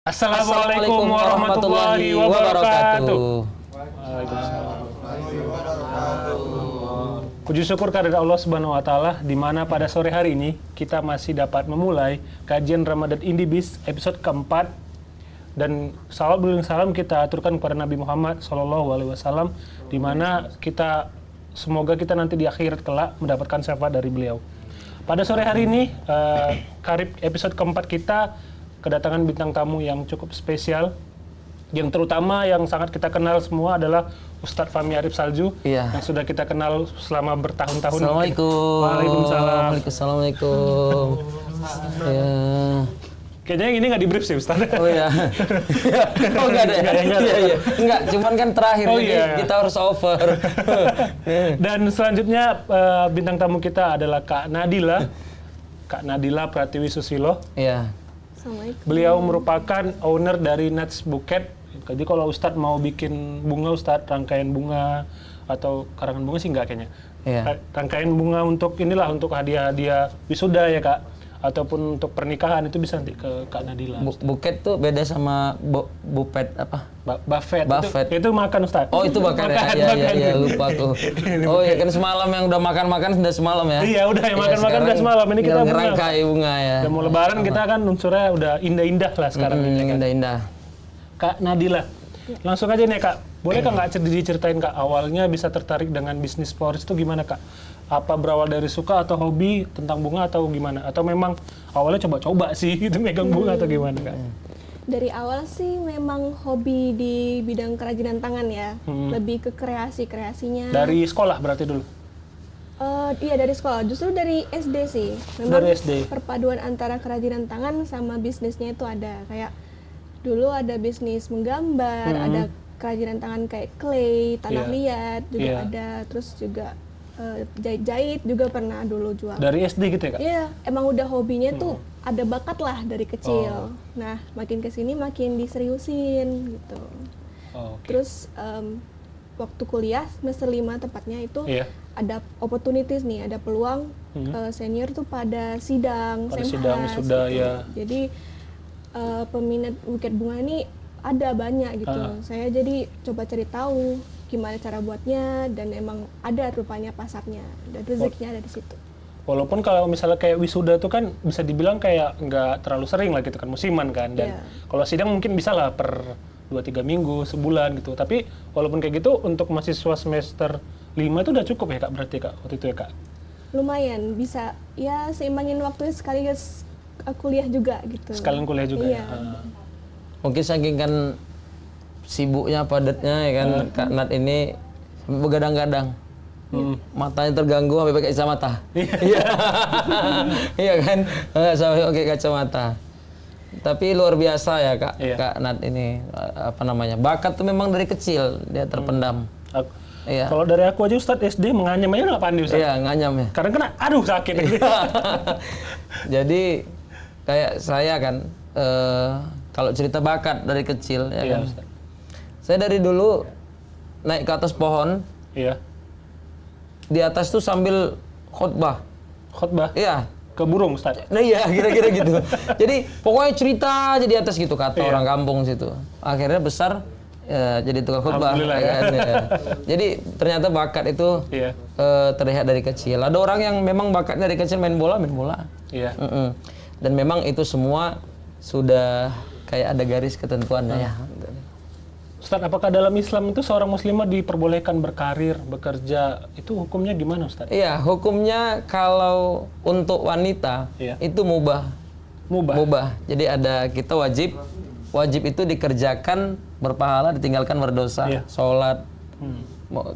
Assalamualaikum warahmatullahi wabarakatuh. Waalaikumsalam. Puji syukur kehadirat Allah Subhanahu wa taala di mana pada sore hari ini kita masih dapat memulai kajian Ramadan Indibis episode keempat, dan salawat berulang salam kita aturkan kepada Nabi Muhammad SAW, di mana semoga kita nanti di akhirat kelak mendapatkan syafaat dari beliau. Pada sore hari ini, karib episode keempat kita kedatangan bintang tamu yang cukup spesial, yang terutama yang sangat kita kenal semua adalah Ustadz Fahmi Arif Salju, yang sudah kita kenal selama bertahun-tahun. Assalamualaikum. Waalaikumsalam. Assalamualaikum. Ya. Kayaknya ini nggak di-brief sih, Ustadz. Oh iya. Oh enggak ada ya? Iya. Enggak, cuman kan terakhir kita harus over. Dan selanjutnya bintang tamu kita adalah Kak Nadila. Kak Nadila Pratiwi Susilo. Iya. Assalamualaikum. Beliau merupakan owner dari Nuts Bouquet. Jadi kalau Ustadz mau bikin bunga, Ustadz rangkaian bunga atau karangan bunga sih enggak kayaknya. Iya. Rangkaian bunga untuk untuk hadiah-hadiah wisuda ya Kak, ataupun untuk pernikahan itu bisa nanti ke Kak Nadila. Buket tuh beda sama bupet apa? Buffet. Buffet. Itu makan Ustadz. Oh itu makan ya? Iya, lupa aku. Oh iya kan semalam yang udah makan sudah semalam ya? Iya udah yang makan udah semalam. Ini kita ngerangkai bunga ya. Udah mau lebaran kita kan unsurnya udah indah-indah lah sekarang ini kan. Indah-indah. Kak Nadila, langsung aja nih Kak, boleh Kak nggak diceritain Kak awalnya bisa tertarik dengan bisnis florist itu gimana Kak? Apa berawal dari suka atau hobi tentang bunga atau gimana? Atau memang awalnya coba-coba sih gitu megang bunga atau gimana Kak? Dari awal sih memang hobi di bidang kerajinan tangan ya, lebih ke kreasinya. Dari sekolah berarti dulu? Iya dari sekolah, justru dari SD sih. Dari Memang SD. perpaduan antara kerajinan tangan sama bisnisnya itu ada. Kayak dulu ada bisnis menggambar, ada kerajinan tangan kayak clay, tanah liat juga ada, terus juga jahit juga pernah dulu jual. Dari SD gitu ya Kak? Iya, emang udah hobinya tuh ada bakat lah dari kecil. Nah, makin kesini makin diseriusin gitu. Terus waktu kuliah semester 5 tepatnya itu ada opportunities nih, ada peluang senior tuh pada sidang, Sidang sudah gitu. ya. Jadi peminat buket bunga ini ada banyak gitu. Saya jadi coba cari tahu gimana cara buatnya, dan emang ada rupanya pasarnya dan rezekinya ada di situ. Walaupun kalau misalnya kayak wisuda itu kan bisa dibilang kayak nggak terlalu sering lah gitu kan, musiman kan, dan kalau sidang mungkin bisa lah per 2-3 minggu, sebulan gitu. Tapi walaupun kayak gitu untuk mahasiswa semester 5 itu udah cukup ya Kak berarti Kak waktu itu ya Kak? Lumayan bisa ya seimbangin waktunya sekaligus kuliah juga gitu. Sekalian kuliah juga ya. Mungkin saking kan sibuknya, padatnya ya kan, Kak Nat ini begadang-gadang. Matanya terganggu sampai pakai kacamata. Iya. Iya kan? Enggak sampai pakai kacamata. Tapi luar biasa ya Kak Nat ini, apa namanya? Bakat tuh memang dari kecil dia terpendam. Iya. Kalau dari aku aja Ustadz SD menganyam aja nggak pandai Ustadz? Iya, nganyam ya. Karena kena, aduh sakit. Jadi kayak saya kan, kalau cerita bakat dari kecil ya kan. Ustadz. Saya dari dulu naik ke atas pohon. Iya. Di atas tuh sambil khotbah. Khotbah? Iya. Ke burung Ustadz? Nah iya, kira-kira gitu. Jadi pokoknya cerita aja di atas gitu, kata orang kampung situ. Akhirnya besar jadi tukang khotbah. Alhamdulillah ya. Jadi ternyata bakat itu terlihat dari kecil. Ada orang yang memang bakatnya dari kecil main bola. Iya. Dan memang itu semua sudah kayak ada garis ketentuannya ya. Ustadz, apakah dalam Islam itu seorang muslimah diperbolehkan berkarir, bekerja, itu hukumnya gimana Ustadz? Iya, hukumnya kalau untuk wanita itu mubah. Jadi ada kita wajib itu dikerjakan berpahala, ditinggalkan berdosa. Sholat,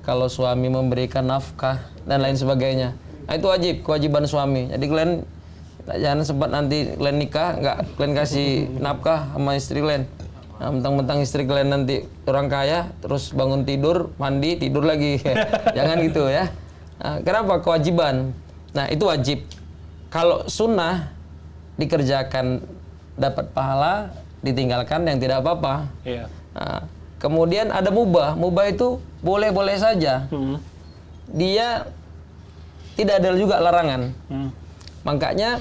kalau suami memberikan nafkah dan lain sebagainya. Nah, itu kewajiban suami. Jadi kalian jangan sempat nanti kalian nikah kalian kasih nafkah sama istri kalian. Nah, mentang-mentang istri kalian nanti orang kaya, terus bangun tidur, mandi, tidur lagi. Jangan gitu ya. Nah, kenapa? Kewajiban. Nah, itu wajib. Kalau sunnah dikerjakan dapat pahala, ditinggalkan yang tidak apa-apa. Iya. Nah, kemudian ada mubah. Mubah itu boleh-boleh saja. Dia tidak ada juga larangan. Makanya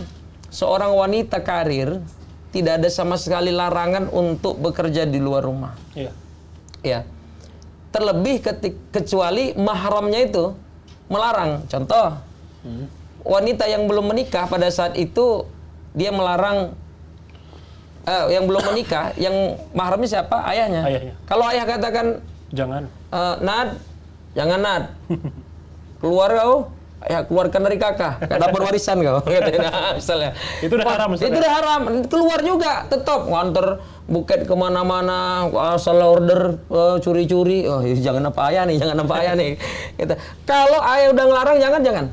seorang wanita karir tidak ada sama sekali larangan untuk bekerja di luar rumah. Iya. Ya. Terlebih kecuali mahramnya itu melarang. Contoh, wanita yang belum menikah pada saat itu dia melarang yang belum menikah, yang mahramnya siapa? Ayahnya. Kalau ayah katakan jangan. Nad, jangan Nad. Keluar kau. Ya, keluarkan dari kakak, gak dapat warisan kau. Nah, misalnya. Itu udah haram. Itu udah haram. Keluar juga, tetap nganter buket kemana-mana, asal order curi-curi. Oh, jangan apa ayah nih, jangan apa ayah nih. Gitu. Kalau ayah udah ngelarang, jangan.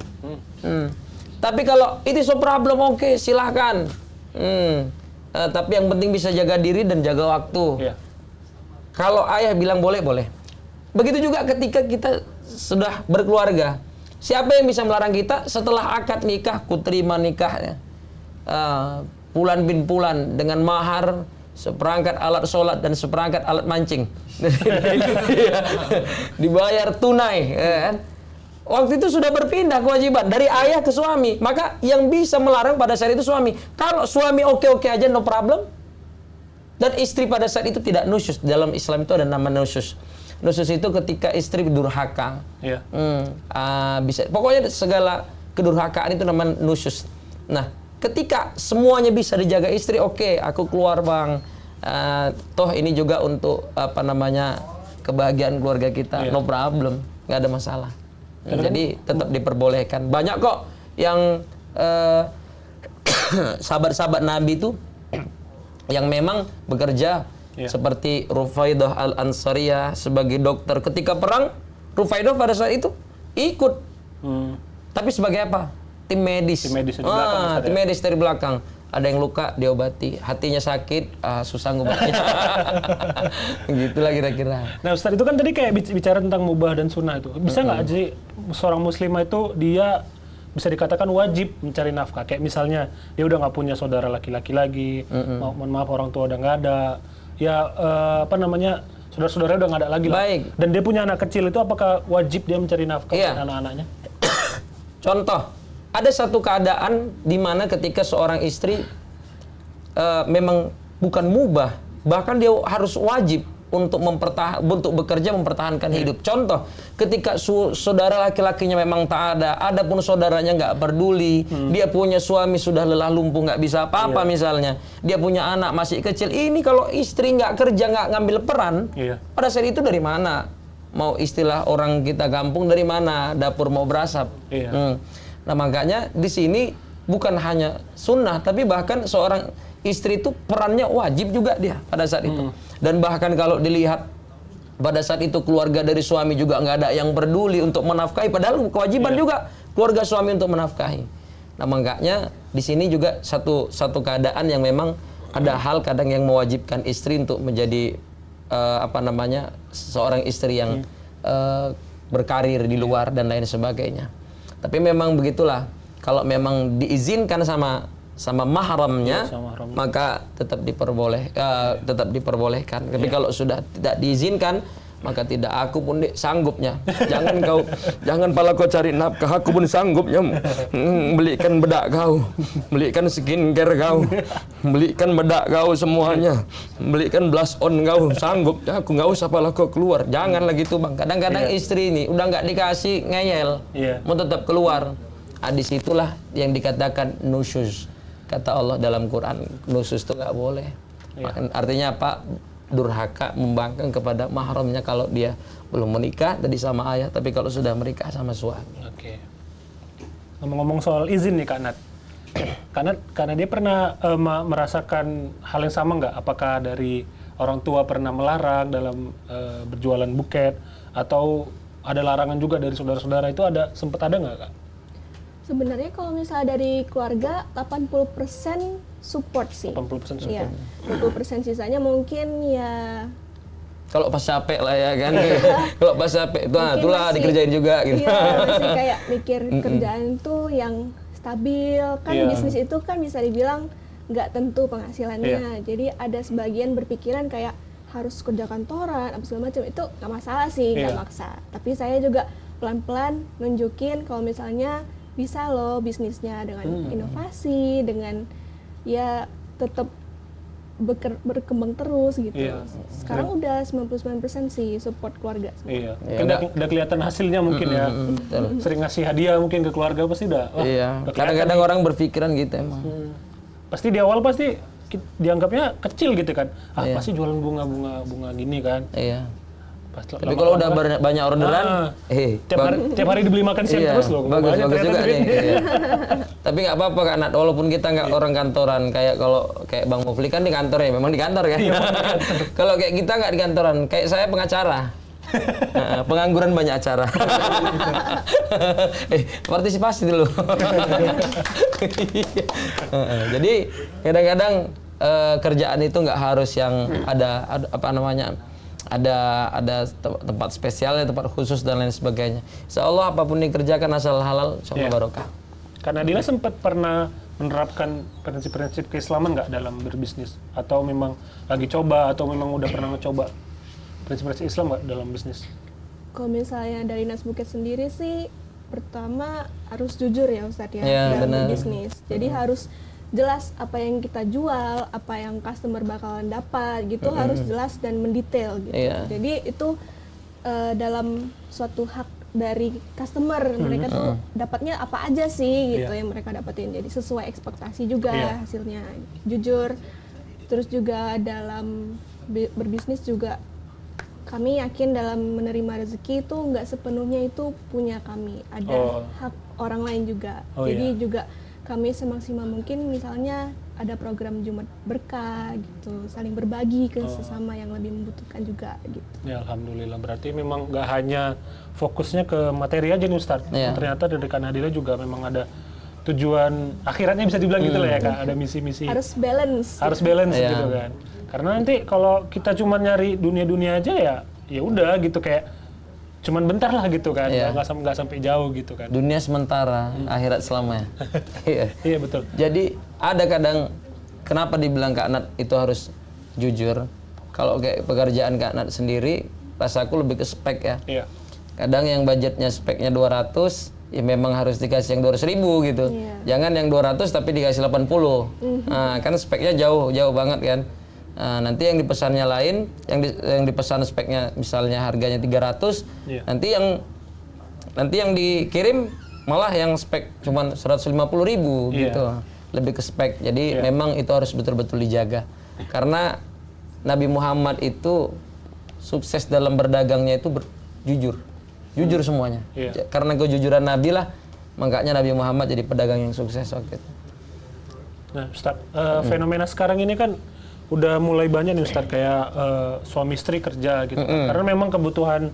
Tapi kalau itu so problem, oke, silahkan. Tapi yang penting bisa jaga diri dan jaga waktu. Iya. Kalau ayah bilang boleh. Begitu juga ketika kita sudah berkeluarga. Siapa yang bisa melarang kita setelah akad nikah, kuterima nikahnya. Pulan bin pulan dengan mahar, seperangkat alat sholat dan seperangkat alat mancing. Dibayar tunai. Kan? Waktu itu sudah berpindah kewajiban dari ayah ke suami. Maka yang bisa melarang pada saat itu suami. Kalau suami oke-oke aja, no problem. Dan istri pada saat itu tidak nusyus. Dalam Islam itu ada nama nusyus. Nusyus itu ketika istri durhaka. Iya. Bisa. Pokoknya segala kedurhakaan itu namanya nusyus. Nah, ketika semuanya bisa dijaga istri, oke, aku keluar bang. Toh ini juga untuk kebahagiaan keluarga kita, no problem, nggak ada masalah. Jadi tetap diperbolehkan. Banyak kok yang sahabat-sahabat Nabi itu yang memang bekerja. Seperti Rufaidah Al-Ansariyah sebagai dokter ketika perang, Rufaidah pada saat itu ikut. Tapi sebagai apa? Tim medis. Tim medis dari belakang. Ada yang luka diobati, hatinya sakit, susah ngobatnya. Gitulah kira-kira. Nah, Ustaz, itu kan tadi kayak bicara tentang mubah dan sunnah itu. Bisa nggak sih seorang muslimah itu dia bisa dikatakan wajib mencari nafkah? Kayak misalnya dia udah nggak punya saudara laki-laki lagi, mohon maaf orang tua udah nggak ada. Ya saudara-saudaranya udah nggak ada lagi lah. Dan dia punya anak kecil, itu apakah wajib dia mencari nafkah untuk anak-anaknya? Contoh, ada satu keadaan di mana ketika seorang istri memang bukan mubah, bahkan dia harus wajib untuk bekerja mempertahankan hidup. Contoh, ketika saudara laki-lakinya memang tak ada pun saudaranya nggak peduli, dia punya suami sudah lelah lumpuh nggak bisa apa-apa misalnya, dia punya anak masih kecil. Ini kalau istri nggak kerja, nggak ngambil peran, pada saat itu dari mana? Mau istilah orang kita kampung, dari mana dapur mau berasap? Nah, makanya di sini bukan hanya sunnah, tapi bahkan seorang istri itu perannya wajib juga dia pada saat itu. Dan bahkan kalau dilihat pada saat itu keluarga dari suami juga nggak ada yang peduli untuk menafkahi, padahal kewajiban juga keluarga suami untuk menafkahi. Nah, makanya di sini juga satu keadaan yang memang ada hal kadang yang mewajibkan istri untuk menjadi seorang istri yang berkarir di luar dan lain sebagainya. Tapi memang begitulah, kalau memang diizinkan sama mahramnya, maka tetap diperbolehkan. Tapi kalau sudah tidak diizinkan, maka tidak. Aku pun sanggupnya. Jangan pala kau cari nafkah, aku pun sanggupnya belikan bedak kau, belikan skincare kau, belikan bedak kau semuanya, belikan blush on kau, sanggup. Aku nggak usah pala kau keluar. Janganlah gitu bang. Kadang-kadang istri ini udah nggak dikasih ngeyel, mau tetap keluar. Disitulah yang dikatakan nusyuz. Kata Allah dalam Quran, nusyuz itu nggak boleh. Artinya apa? Durhaka, membangkang kepada mahramnya kalau dia belum menikah tadi sama ayah, tapi kalau sudah menikah sama suami. Oke. Ngomong-ngomong soal izin nih Kak Nat, karena dia pernah merasakan hal yang sama nggak? Apakah dari orang tua pernah melarang dalam berjualan buket, atau ada larangan juga dari saudara-saudara? Itu sempat ada nggak Kak? Sebenarnya kalau misalnya dari keluarga 80% support sih. 80% support. Iya. 20% sisanya mungkin ya kalau pas capek lah ya kan. Kalau pas capek itulah dikerjain juga gitu. Iya, masih kayak mikir kerjaan tuh yang stabil. Kan bisnis itu kan bisa dibilang nggak tentu penghasilannya. Jadi ada sebagian berpikiran kayak harus kerja kantoran, apa segala macam. Itu nggak masalah sih, nggak maksa. Tapi saya juga pelan-pelan nunjukin kalau misalnya bisa loh bisnisnya dengan inovasi, dengan ya tetap berkembang terus gitu. Sekarang udah 99% sih support keluarga. Iya. Udah kelihatan hasilnya mungkin ya. Sering ngasih hadiah mungkin ke keluarga pasti udah. Kadang-kadang orang berpikiran gitu emang. Pasti di awal pasti dianggapnya kecil gitu kan. Pasti jualan bunga gini kan. Iya. Tapi kalau udah banyak orderan, tiap hari dibeli makan siang terus loh. Bagus juga nih. Tapi nggak apa-apa kan, walaupun kita nggak orang kantoran, kayak Bang Mufli kan di kantor ya, memang di kantor kan. Kalau kayak kita nggak di kantoran, kayak saya pengacara. Pengangguran banyak acara. Partisipasi dulu. Jadi kadang-kadang kerjaan itu nggak harus yang ada tempat spesialnya, tempat khusus dan lain sebagainya. Insya Allah apapun dikerjakan asal halal, insya Allah barokah. Karena Adila sempat pernah menerapkan prinsip-prinsip keislaman nggak dalam berbisnis? Atau memang lagi coba, atau memang udah pernah ngecoba prinsip-prinsip Islam nggak dalam bisnis? Kalau misalnya dari Nas Bukit sendiri sih, pertama harus jujur ya Ustadz ya, dalam berbisnis. Jadi harus jelas apa yang kita jual, apa yang customer bakalan dapat gitu, harus jelas dan mendetail gitu. Jadi itu dalam suatu hak dari customer, mereka tuh dapatnya apa aja sih gitu yang mereka dapetin. Jadi sesuai ekspektasi juga hasilnya, jujur. Terus juga dalam berbisnis juga kami yakin dalam menerima rezeki itu nggak sepenuhnya itu punya kami, ada hak orang lain juga. Jadi juga kami semaksimal mungkin misalnya ada program Jumat Berkah gitu, saling berbagi ke sesama yang lebih membutuhkan juga gitu. Ya Alhamdulillah, berarti memang nggak hanya fokusnya ke materi aja nih Ustadz. Ternyata dari Kanadila juga memang ada tujuan akhiratnya bisa dibilang gitu lah ya Kak, ada misi-misi. Harus balance gitu kan. Karena nanti kalau kita cuma nyari dunia-dunia aja ya udah gitu, kayak cuman bentar lah gitu kan, nggak sampai jauh gitu kan. Dunia sementara, akhirat selamanya. Iya betul. Jadi ada kadang, kenapa dibilang Kak Nat itu harus jujur? Kalau kayak pekerjaan Kak Nat sendiri, rasaku lebih ke spek ya. Kadang yang budgetnya speknya 200, ya memang harus dikasih yang 200.000 gitu. Jangan yang 200 tapi dikasih 80. Nah, kan speknya jauh banget kan. Nanti yang dipesannya lain, yang dipesan speknya misalnya harganya 300, nanti yang dikirim malah yang spek cuma 150.000 gitu. Lebih ke spek. Jadi memang itu harus betul-betul dijaga. Karena Nabi Muhammad itu sukses dalam berdagangnya itu jujur semuanya. Karena kejujuran Nabi lah, makanya Nabi Muhammad jadi pedagang yang sukses waktu itu. Nah, Ustaz, fenomena sekarang ini kan udah mulai banyak nih Ustaz, kayak suami istri kerja gitu kan. Karena memang kebutuhan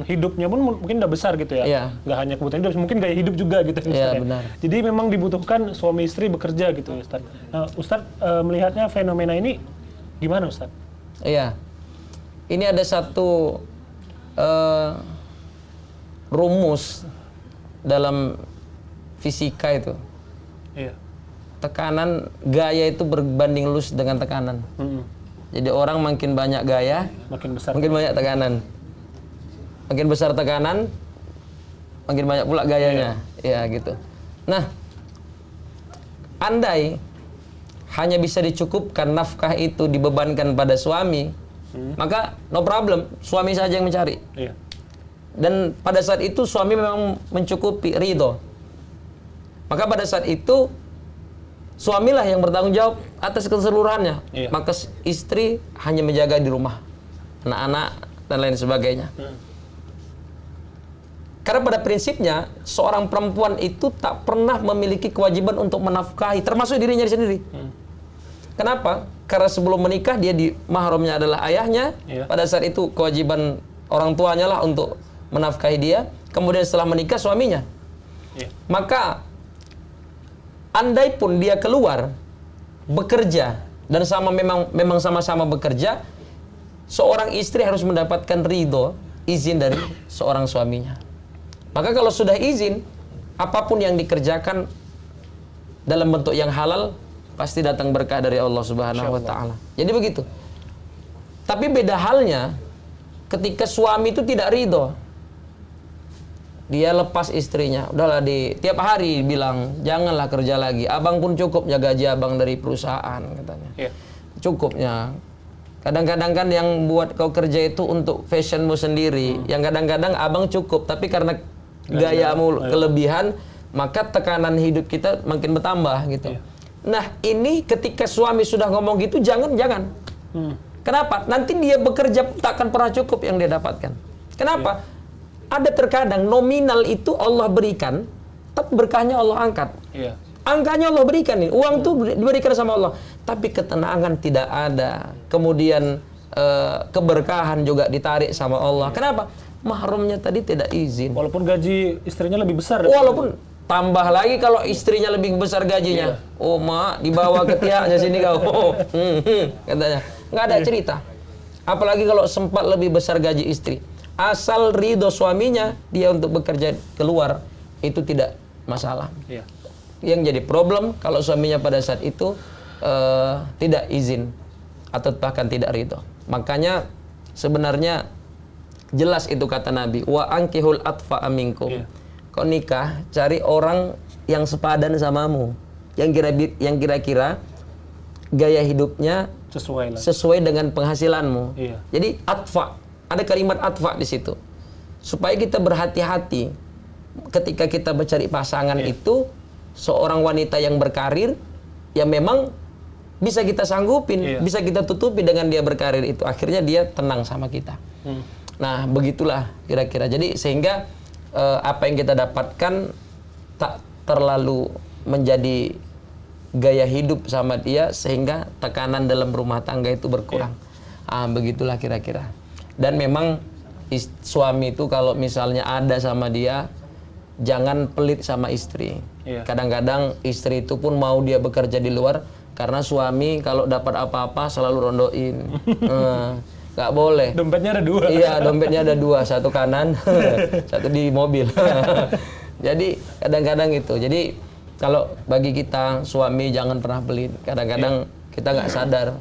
hidupnya pun mungkin udah besar gitu ya. Nggak hanya kebutuhan hidup, mungkin gaya hidup juga gitu Ustaz. Benar. Jadi memang dibutuhkan suami istri bekerja gitu Ustaz. Nah, Ustaz melihatnya fenomena ini gimana Ustaz? Iya. Ini ada satu rumus dalam fisika itu. Tekanan gaya itu berbanding lurus dengan tekanan. Jadi orang makin banyak gaya, makin banyak tekanan. Makin besar tekanan, makin banyak pula gayanya. Ya gitu. Nah, andai hanya bisa dicukupkan nafkah itu dibebankan pada suami, maka no problem, suami saja yang mencari. Dan pada saat itu suami memang mencukupi, ridho. Maka pada saat itu suamilah yang bertanggung jawab atas keseluruhannya. Maka istri hanya menjaga di rumah, anak-anak dan lain sebagainya. Karena pada prinsipnya seorang perempuan itu tak pernah memiliki kewajiban untuk menafkahi, termasuk dirinya sendiri. Kenapa? Karena sebelum menikah dia di mahramnya adalah ayahnya. Pada saat itu kewajiban orang tuanya lah untuk menafkahi dia. Kemudian setelah menikah suaminya. Maka andai pun dia keluar bekerja dan memang sama-sama bekerja, seorang istri harus mendapatkan ridho, izin dari seorang suaminya. Maka kalau sudah izin, apapun yang dikerjakan dalam bentuk yang halal pasti datang berkah dari Allah Subhanahu wa taala. Jadi begitu. Tapi beda halnya ketika suami itu tidak ridho. dia lepas istrinya. Udahlah, tiap hari bilang, janganlah kerja lagi. Abang pun cukup ya gaji abang dari perusahaan, katanya. Cukupnya. Kadang-kadang kan yang buat kau kerja itu untuk fashionmu sendiri. Yang kadang-kadang abang cukup, tapi karena gayamu kelebihan, maka tekanan hidup kita makin bertambah gitu. Nah, ini ketika suami sudah ngomong gitu, jangan. Kenapa? Nanti dia bekerja takkan pernah cukup yang dia dapatkan. Kenapa? Ada terkadang nominal itu Allah berikan, tapi berkahnya Allah angkat. Angkanya Allah berikan nih, uang tuh diberikan sama Allah, tapi ketenangan tidak ada. Kemudian keberkahan juga ditarik sama Allah. Kenapa? Mahramnya tadi tidak izin. Walaupun gaji istrinya lebih besar. Walaupun tambah lagi kalau istrinya lebih besar gajinya. Oh mak, dibawa ke tiaknya sini kau. Katanya. Nggak ada cerita. Apalagi kalau sempat lebih besar gaji istri. Asal ridho suaminya, dia untuk bekerja keluar, itu tidak masalah. Yang jadi problem kalau suaminya pada saat itu tidak izin atau bahkan tidak ridho. Makanya sebenarnya jelas itu kata Nabi, wa ankihul atfa aminkum. Kau nikah, cari orang yang sepadan samamu, yang kira-kira gaya hidupnya sesuai dengan penghasilanmu. Jadi atfa, ada kalimat atfa di situ, supaya kita berhati-hati ketika kita mencari pasangan itu. Seorang wanita yang berkarir, ya memang bisa kita sanggupin, bisa kita tutupi dengan dia berkarir itu. Akhirnya dia tenang sama kita. Nah, begitulah kira-kira. Jadi sehingga apa yang kita dapatkan tak terlalu menjadi gaya hidup sama dia, sehingga tekanan dalam rumah tangga itu berkurang. Begitulah kira-kira. Dan memang suami itu kalau misalnya ada sama dia, jangan pelit sama istri. Kadang-kadang istri itu pun mau dia bekerja di luar, karena suami kalau dapat apa-apa selalu rondoin. Nggak boleh. Dompetnya ada 2. Iya, dompetnya ada 2, satu kanan, satu di mobil. Jadi kadang-kadang itu. Jadi kalau bagi kita suami jangan pernah pelit. Kadang-kadang kita nggak sadar.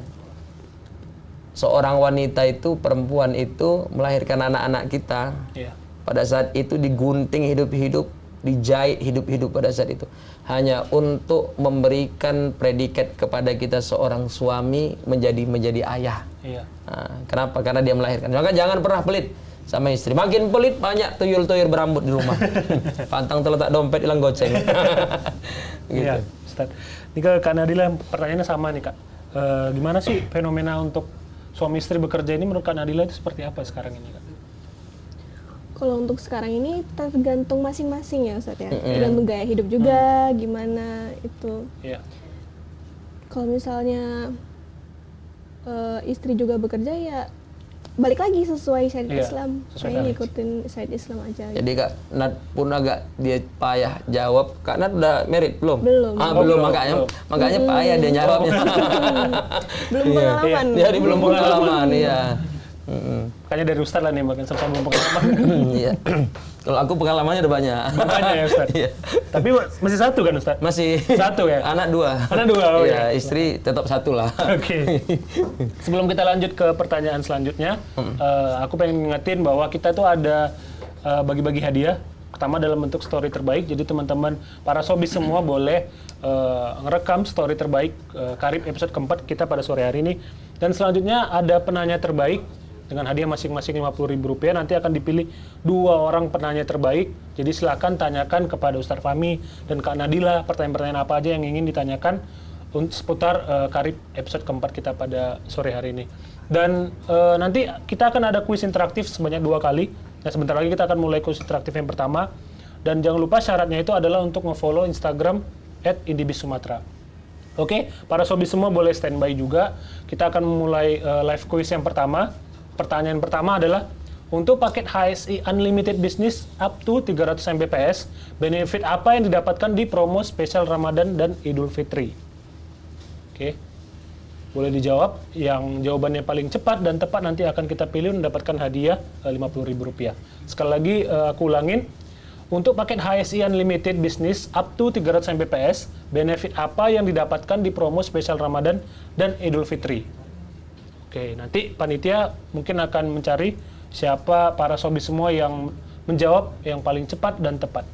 Seorang wanita itu, perempuan itu melahirkan anak-anak kita. Pada saat itu digunting hidup-hidup, dijahit hidup-hidup pada saat itu. Hanya untuk memberikan predikat kepada kita seorang suami menjadi ayah. Nah, kenapa? Karena dia melahirkan. Maka jangan pernah pelit sama istri. Makin pelit banyak tuyul-tuyul berambut di rumah. Pantang terletak dompet hilang goceng. Gitu. Iya, Ustaz. Ini ke Kak Nadila, pertanyaannya sama nih Kak. Gimana sih fenomena untuk suami istri bekerja ini menurut Kak Nadila itu seperti apa sekarang ini Kak? Kalau untuk sekarang ini tergantung masing-masing ya Ustaz ya. Tergantung gaya hidup juga, gimana itu. Kalau misalnya istri juga bekerja, ya balik lagi sesuai syariat Islam. Saya ngikutin syariat Islam aja. Jadi Kak Nat pun agak dia payah jawab. Kak Nat udah married belum? Belum. Belum. Makanya payah dia jawabnya. Belum pengalaman. Jadi belum pengalaman, iya. Makanya dari Ustaz lah nih, makin sama pengalaman. Iya. Kalau aku pengalamannya udah banyak. Banyak ya Ustaz? Tapi masih 1 kan Ustaz? Masih. 1 ya? Anak 2. Anak 2, ya. Istri tetap 1 lah. Oke. Sebelum kita lanjut ke pertanyaan selanjutnya, aku pengen ngingetin bahwa kita tuh ada bagi-bagi hadiah. Pertama dalam bentuk story terbaik, jadi teman-teman para sobi semua boleh ngerekam story terbaik Karib episode keempat kita pada sore hari ini. Dan selanjutnya ada penanya terbaik dengan hadiah masing-masing Rp50.000. Nanti akan dipilih 2 orang penanya terbaik. Jadi silakan tanyakan kepada Ustaz Fahmi dan Kak Nadila pertanyaan-pertanyaan apa aja yang ingin ditanyakan seputar Karib episode keempat kita pada sore hari ini. Dan nanti kita akan ada kuis interaktif sebanyak 2 kali. Nah, sebentar lagi kita akan mulai kuis interaktif yang pertama. Dan jangan lupa syaratnya itu adalah untuk nge-follow Instagram @indibissumatera. Oke, para sobi semua boleh standby juga. Kita akan memulai live quiz yang pertama. Pertanyaan pertama adalah, untuk paket HSI Unlimited Business up to 300 Mbps, benefit apa yang didapatkan di promo spesial Ramadan dan Idul Fitri? Oke, boleh dijawab. Yang jawabannya paling cepat dan tepat nanti akan kita pilih mendapatkan hadiah Rp50.000. Sekali lagi aku ulangin. Untuk paket HSI Unlimited Business up to 300 Mbps, benefit apa yang didapatkan di promo spesial Ramadan dan Idul Fitri? Oke, nanti panitia mungkin akan mencari siapa para sobi semua yang menjawab yang paling cepat dan tepat.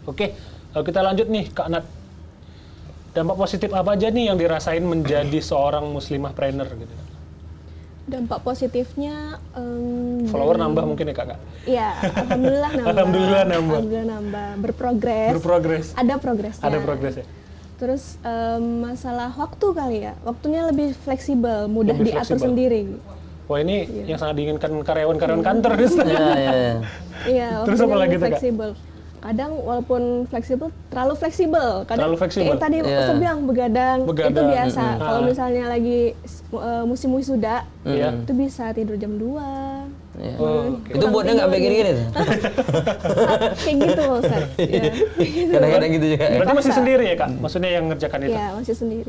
Oke, kalau kita lanjut nih Kak Nat. Dampak positif apa aja nih yang dirasain menjadi seorang muslimah trainer gitu? Dampak positifnya follower nambah mungkin ya Kak? Iya, alhamdulillah nambah. Alhamdulillah nambah. Berprogres. Ada progresnya. Terus masalah waktu kali ya. Waktunya lebih fleksibel, mudah diatur sendiri. Wah, ini yang sangat diinginkan karyawan-karyawan kantor nih. Iya, terus apa lagi tuh Kak? Fleksibel. Kadang walaupun fleksibel, terlalu fleksibel. Kadang kayak tadi saya bilang begadang, itu biasa. Kalau misalnya lagi musim wisuda, itu bisa tidur jam 2. Itu buatnya nggak kayak gini. Kayak gitu Ustaz. Kadang-kadang gitu juga. Berarti masih sendiri ya Kak? Maksudnya yang ngerjakan itu? Iya, masih sendiri.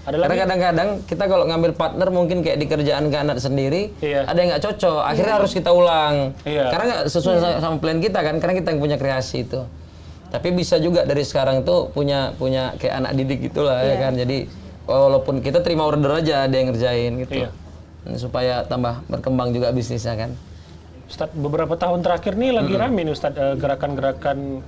Karena kadang-kadang kita kalau ngambil partner mungkin kayak di kerjaan Kak Nat sendiri, ada yang nggak cocok, akhirnya harus kita ulang. Karena nggak sesuai sama plan kita kan, karena kita yang punya kreasi itu. Tapi bisa juga dari sekarang tuh punya kayak anak didik gitulah ya kan. Jadi walaupun kita terima order aja ada yang ngerjain gitu. Supaya tambah berkembang juga bisnisnya kan. Ustadz, beberapa tahun terakhir nih lagi rame nih Ustadz gerakan-gerakan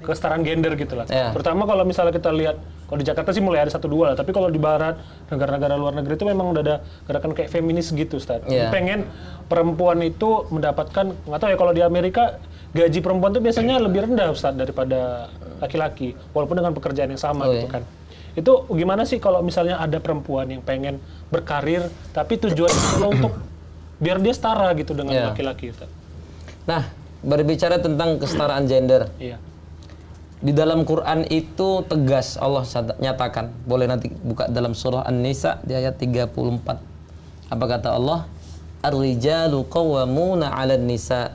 kesetaraan gender gitu lah. Terutama kalau misalnya kita lihat, kalau di Jakarta sih mulai ada 1-2 lah, tapi kalau di barat, negara-negara luar negeri itu memang udah ada gerakan kayak feminis gitu Ustadz. Pengen perempuan itu mendapatkan, nggak tahu ya kalau di Amerika, gaji perempuan itu biasanya lebih rendah Ustadz daripada laki-laki, walaupun dengan pekerjaan yang sama gitu kan. Itu gimana sih kalau misalnya ada perempuan yang pengen berkarir, tapi tujuannya untuk biar dia setara gitu dengan laki-laki. Nah, berbicara tentang kesetaraan gender. Di dalam Quran itu tegas Allah nyatakan. Boleh nanti buka dalam surah An-Nisa di ayat 34. Apa kata Allah? Ar-rijalu qawwamuna 'alan nisa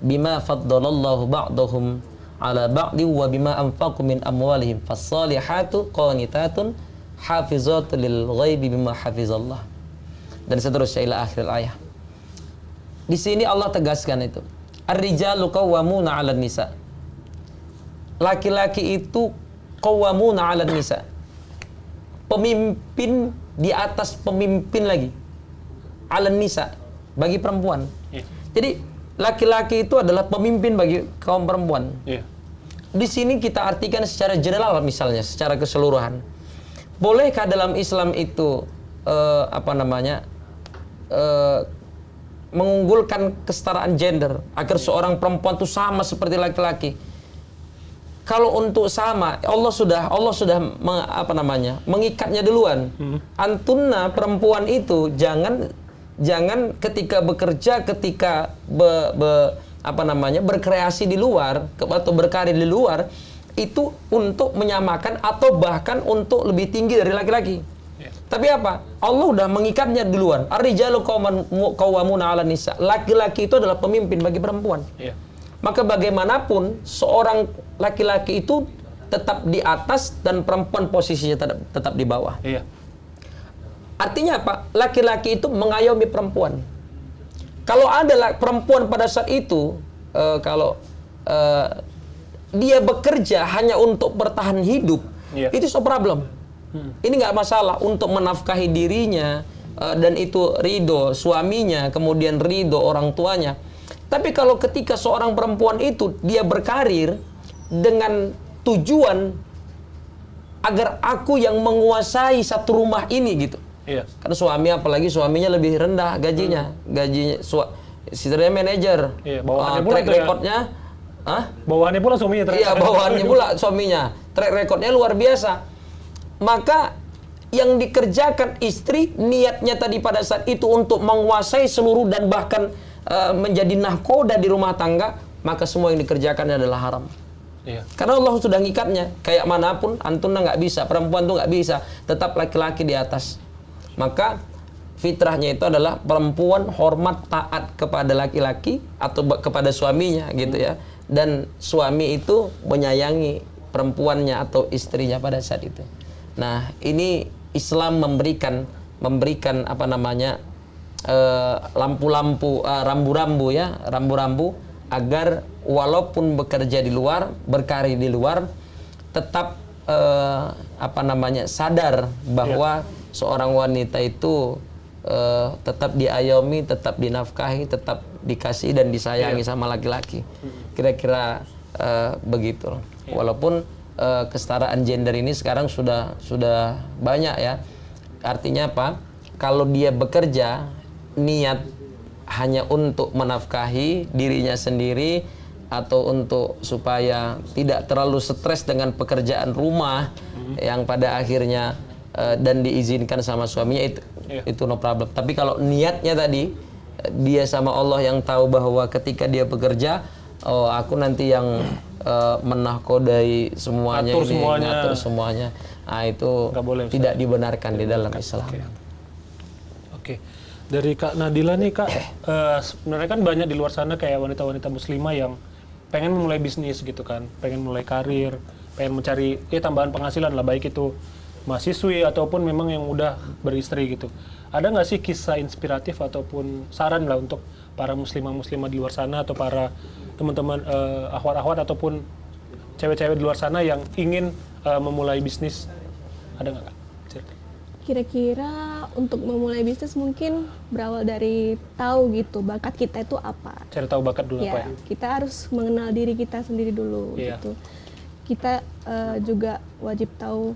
bima faddalallahu ba'dahum 'ala ba'di wa bima anfaqu min amwalihim fas-salihatu qanitatun hafizatun lil ghaibi bima hafizallah. Dan seterusnya ila akhir ayat. Di sini Allah tegaskan itu. Ar-rijalu qawwamuna 'alan nisa. Laki-laki itu qawwamuna 'alan nisa. Pemimpin di atas pemimpin lagi. 'Alan nisa bagi perempuan. Jadi laki-laki itu adalah pemimpin bagi kaum perempuan. Di sini kita artikan secara general misalnya, secara keseluruhan. Bolehkah dalam Islam itu mengunggulkan kesetaraan gender agar seorang perempuan itu sama seperti laki-laki? Kalau untuk sama, Allah sudah mengikatnya duluan. Antunna perempuan itu jangan ketika bekerja, ketika berkreasi di luar atau berkarir di luar itu untuk menyamakan atau bahkan untuk lebih tinggi dari laki-laki. Tapi apa? Allah udah mengikatnya duluan. Ar-rijalu qawwamuna 'alan nisa. Laki-laki itu adalah pemimpin bagi perempuan. Maka bagaimanapun seorang laki-laki itu tetap di atas dan perempuan posisinya tetap di bawah. Artinya apa? Laki-laki itu mengayomi perempuan. Kalau ada perempuan pada saat itu, dia bekerja hanya untuk bertahan hidup, itu no problem. Ini nggak masalah untuk menafkahi dirinya dan itu ridho suaminya, kemudian ridho orang tuanya. Tapi kalau ketika seorang perempuan itu dia berkarir dengan tujuan agar aku yang menguasai satu rumah ini gitu. Karena suami apalagi suaminya lebih rendah gajinya, istilahnya manajer. Track recordnya, bawahannya pula suaminya. Bawahannya pula suaminya. Track recordnya luar biasa. Maka yang dikerjakan istri niatnya tadi pada saat itu untuk menguasai seluruh dan bahkan menjadi nahkoda di rumah tangga, maka semua yang dikerjakan adalah haram. Karena Allah sudah ngikatnya. Kayak manapun antuna nggak bisa, perempuan tuh nggak bisa, tetap laki-laki di atas. Maka fitrahnya itu adalah perempuan hormat taat kepada laki-laki atau kepada suaminya gitu ya. Dan suami itu menyayangi perempuannya atau istrinya pada saat itu. Nah, ini Islam memberikan lampu-lampu, rambu-rambu agar walaupun bekerja di luar, berkarir di luar, tetap sadar bahwa seorang wanita itu tetap diayomi, tetap dinafkahi, tetap dikasih dan disayangi sama laki-laki. Kira-kira begitu. Walaupun kesetaraan gender ini sekarang sudah banyak ya. Artinya apa? Kalau dia bekerja niat hanya untuk menafkahi dirinya sendiri atau untuk supaya tidak terlalu stres dengan pekerjaan rumah yang pada akhirnya dan diizinkan sama suaminya itu no problem. Tapi kalau niatnya tadi dia sama Allah yang tahu bahwa ketika dia bekerja, oh aku nanti yang menahkodai semuanya, ngatur semuanya. Nah, itu tidak dibenarkan di dalam Islam. Oke. Dari Kak Nadila nih Kak, sebenarnya kan banyak di luar sana kayak wanita-wanita muslimah yang pengen memulai bisnis gitu kan, pengen mulai karir, pengen mencari tambahan penghasilan lah, baik itu mahasiswi ataupun memang yang udah beristri gitu. Ada nggak sih kisah inspiratif ataupun saran lah untuk para muslimah-muslimah di luar sana atau para teman-teman akhwat-akhwat ataupun cewek-cewek di luar sana yang ingin memulai bisnis? Ada nggak Kak? Kira-kira untuk memulai bisnis mungkin berawal dari tahu gitu bakat kita itu apa. Cari tahu bakat dulu apa ya? Kita harus mengenal diri kita sendiri dulu gitu. Kita juga wajib tahu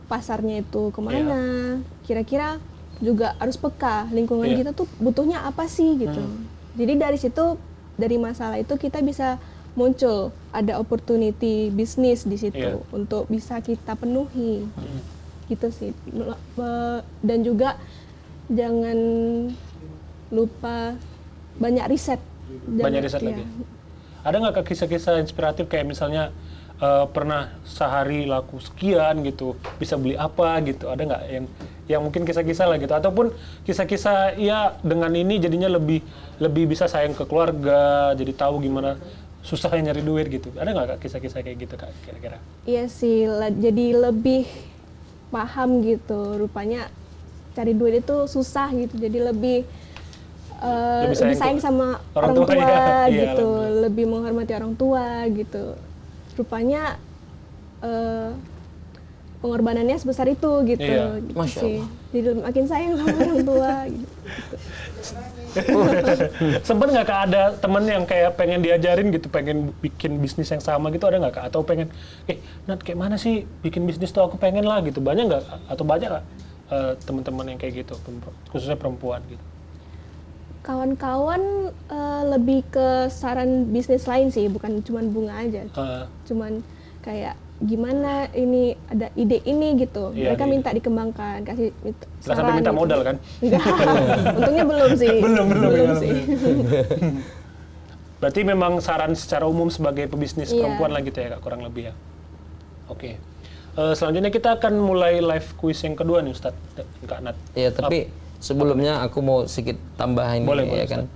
pasarnya itu kemana. Kira-kira juga harus peka lingkungan kita tuh butuhnya apa sih gitu. Jadi dari situ, dari masalah itu kita bisa muncul ada opportunity bisnis di situ untuk bisa kita penuhi. Gitu sih. Dan juga jangan lupa banyak riset. Banyak riset lagi. Ada nggak kisah-kisah inspiratif kayak misalnya pernah sehari laku sekian gitu, bisa beli apa gitu? Ada nggak yang mungkin kisah-kisah lah gitu? Ataupun kisah-kisah ya dengan ini jadinya lebih bisa sayang ke keluarga, jadi tahu gimana susahnya nyari duit gitu. Ada nggak Kak kisah-kisah kayak gitu Kak kira-kira? Iya sih, jadi lebih paham gitu, rupanya cari duit itu susah gitu, jadi lebih sayang sama orang tua gitu, lebih menghormati orang tua gitu, rupanya pengorbanannya sebesar itu gitu, Masya Allah. Jadi makin sayang sama orang tua gitu. Sempet nggak Kak ada temen yang kayak pengen diajarin gitu, pengen bikin bisnis yang sama gitu, ada nggak Kak? Atau pengen, Nat kayak mana sih bikin bisnis tuh, aku pengen lah gitu, banyak nggak? Atau banyak nggak teman-teman yang kayak gitu, khususnya perempuan gitu? Kawan-kawan lebih ke saran bisnis lain sih, bukan cuma bunga aja, cuman kayak gimana ini ada ide ini gitu, mereka minta dikembangkan, kasih saran. Nggak sampai minta gitu. modal kan? Enggak, untungnya belum sih. Belum sih. Berarti memang saran secara umum sebagai pebisnis perempuan lah gitu ya Kak, kurang lebih ya. Oke. Selanjutnya kita akan mulai live quiz yang kedua nih Ustadz, Kak Nat. Iya, tapi sebelumnya aku mau sedikit tambahin boleh, ya kan.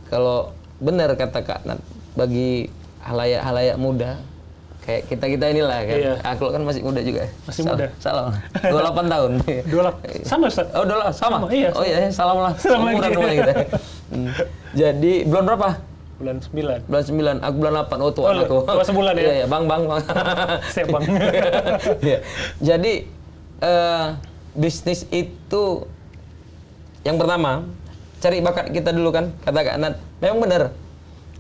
Kalau benar kata Kak Nat, bagi halayak-halayak muda kayak kita inilah kan. Aku kan masih muda juga. Masih muda. Salam. 28 tahun. 28. Sama Ustaz. Oh, sama. Iya. Oh iya, salam lah. Umuran rumah kita. Jadi bulan berapa? Bulan 9. Bulan 9. Aku bulan 8. Oh, tuan aku. Oh, sebulan ya. Iya, Bang. Siap, Bang. Iya. Jadi bisnis itu yang pertama cari bakat kita dulu kan, kata Kak Nat. Memang benar.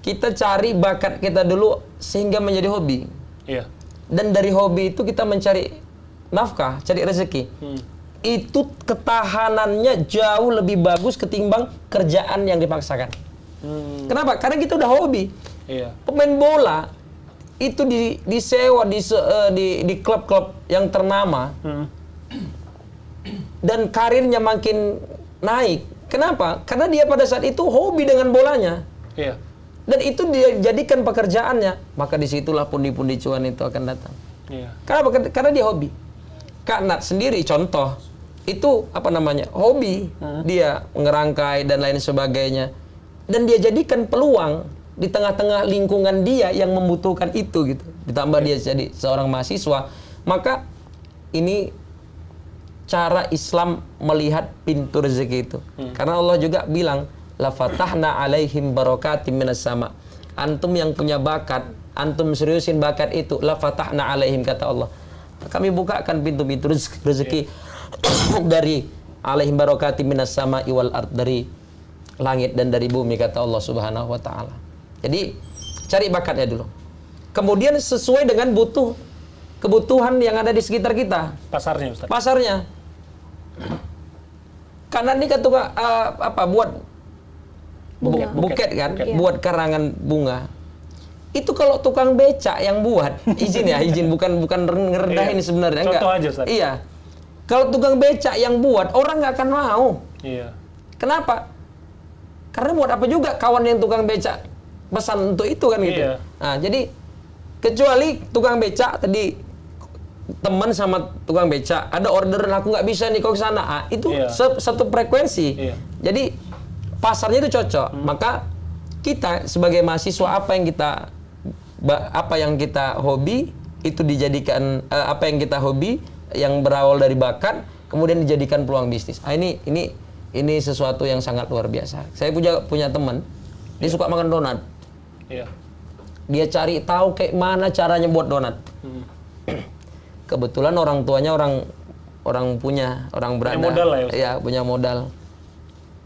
Kita cari bakat kita dulu sehingga menjadi hobi. Iya. Dan dari hobi itu kita mencari nafkah, cari rezeki. Itu ketahanannya jauh lebih bagus ketimbang kerjaan yang dipaksakan. Kenapa? Karena kita udah hobi. Iya. Pemain bola itu disewa di klub-klub yang ternama. Dan karirnya makin naik. Kenapa? Karena dia pada saat itu hobi dengan bolanya. Iya. Dan itu dia jadikan pekerjaannya, maka disitulah pundi-pundi cuan itu akan datang. Iya. Karena dia hobi. Kak Nat sendiri contoh, itu hobi, dia ngerangkai dan lain sebagainya. Dan dia jadikan peluang di tengah-tengah lingkungan dia yang membutuhkan itu gitu. Ditambah dia jadi seorang mahasiswa, maka ini cara Islam melihat pintu rezeki itu. Karena Allah juga bilang, la fatahna alaihim barakatim minas sama. Antum yang punya bakat, antum seriusin bakat itu, la fatahna alaihim kata Allah. Kami bukakan pintu-pintu rezeki dari alaihim barakati minas sama'i wal ard, dari langit dan dari bumi, kata Allah Subhanahu wa taala. Jadi cari bakatnya dulu. Kemudian sesuai dengan kebutuhan yang ada di sekitar kita. Pasarnya, Ustaz. Pasarnya. Karena ini kan buat buket kan, buat karangan bunga. Itu kalau tukang becak yang buat, izin bukan ngerendahin sebenarnya. Contoh aja, Ustaz. Iya. Kalau tukang becak yang buat, orang nggak akan mau. Iya. Kenapa? Karena buat apa juga kawan yang tukang becak pesan untuk itu kan gitu. Iya. Nah, jadi kecuali tukang becak tadi teman sama tukang becak ada order, aku nggak bisa nih kau ke sana. Itu satu frekuensi. Iya. Jadi pasarnya itu cocok. Maka kita sebagai mahasiswa apa yang kita hobi itu dijadikan apa yang kita hobi yang berawal dari bakat kemudian dijadikan peluang bisnis. Ini sesuatu yang sangat luar biasa. Saya punya teman, dia suka makan donat. Iya. Dia cari tahu kayak mana caranya buat donat. Kebetulan orang tuanya orang berada. Punya modal lah ya, Ustaz. Iya, punya modal.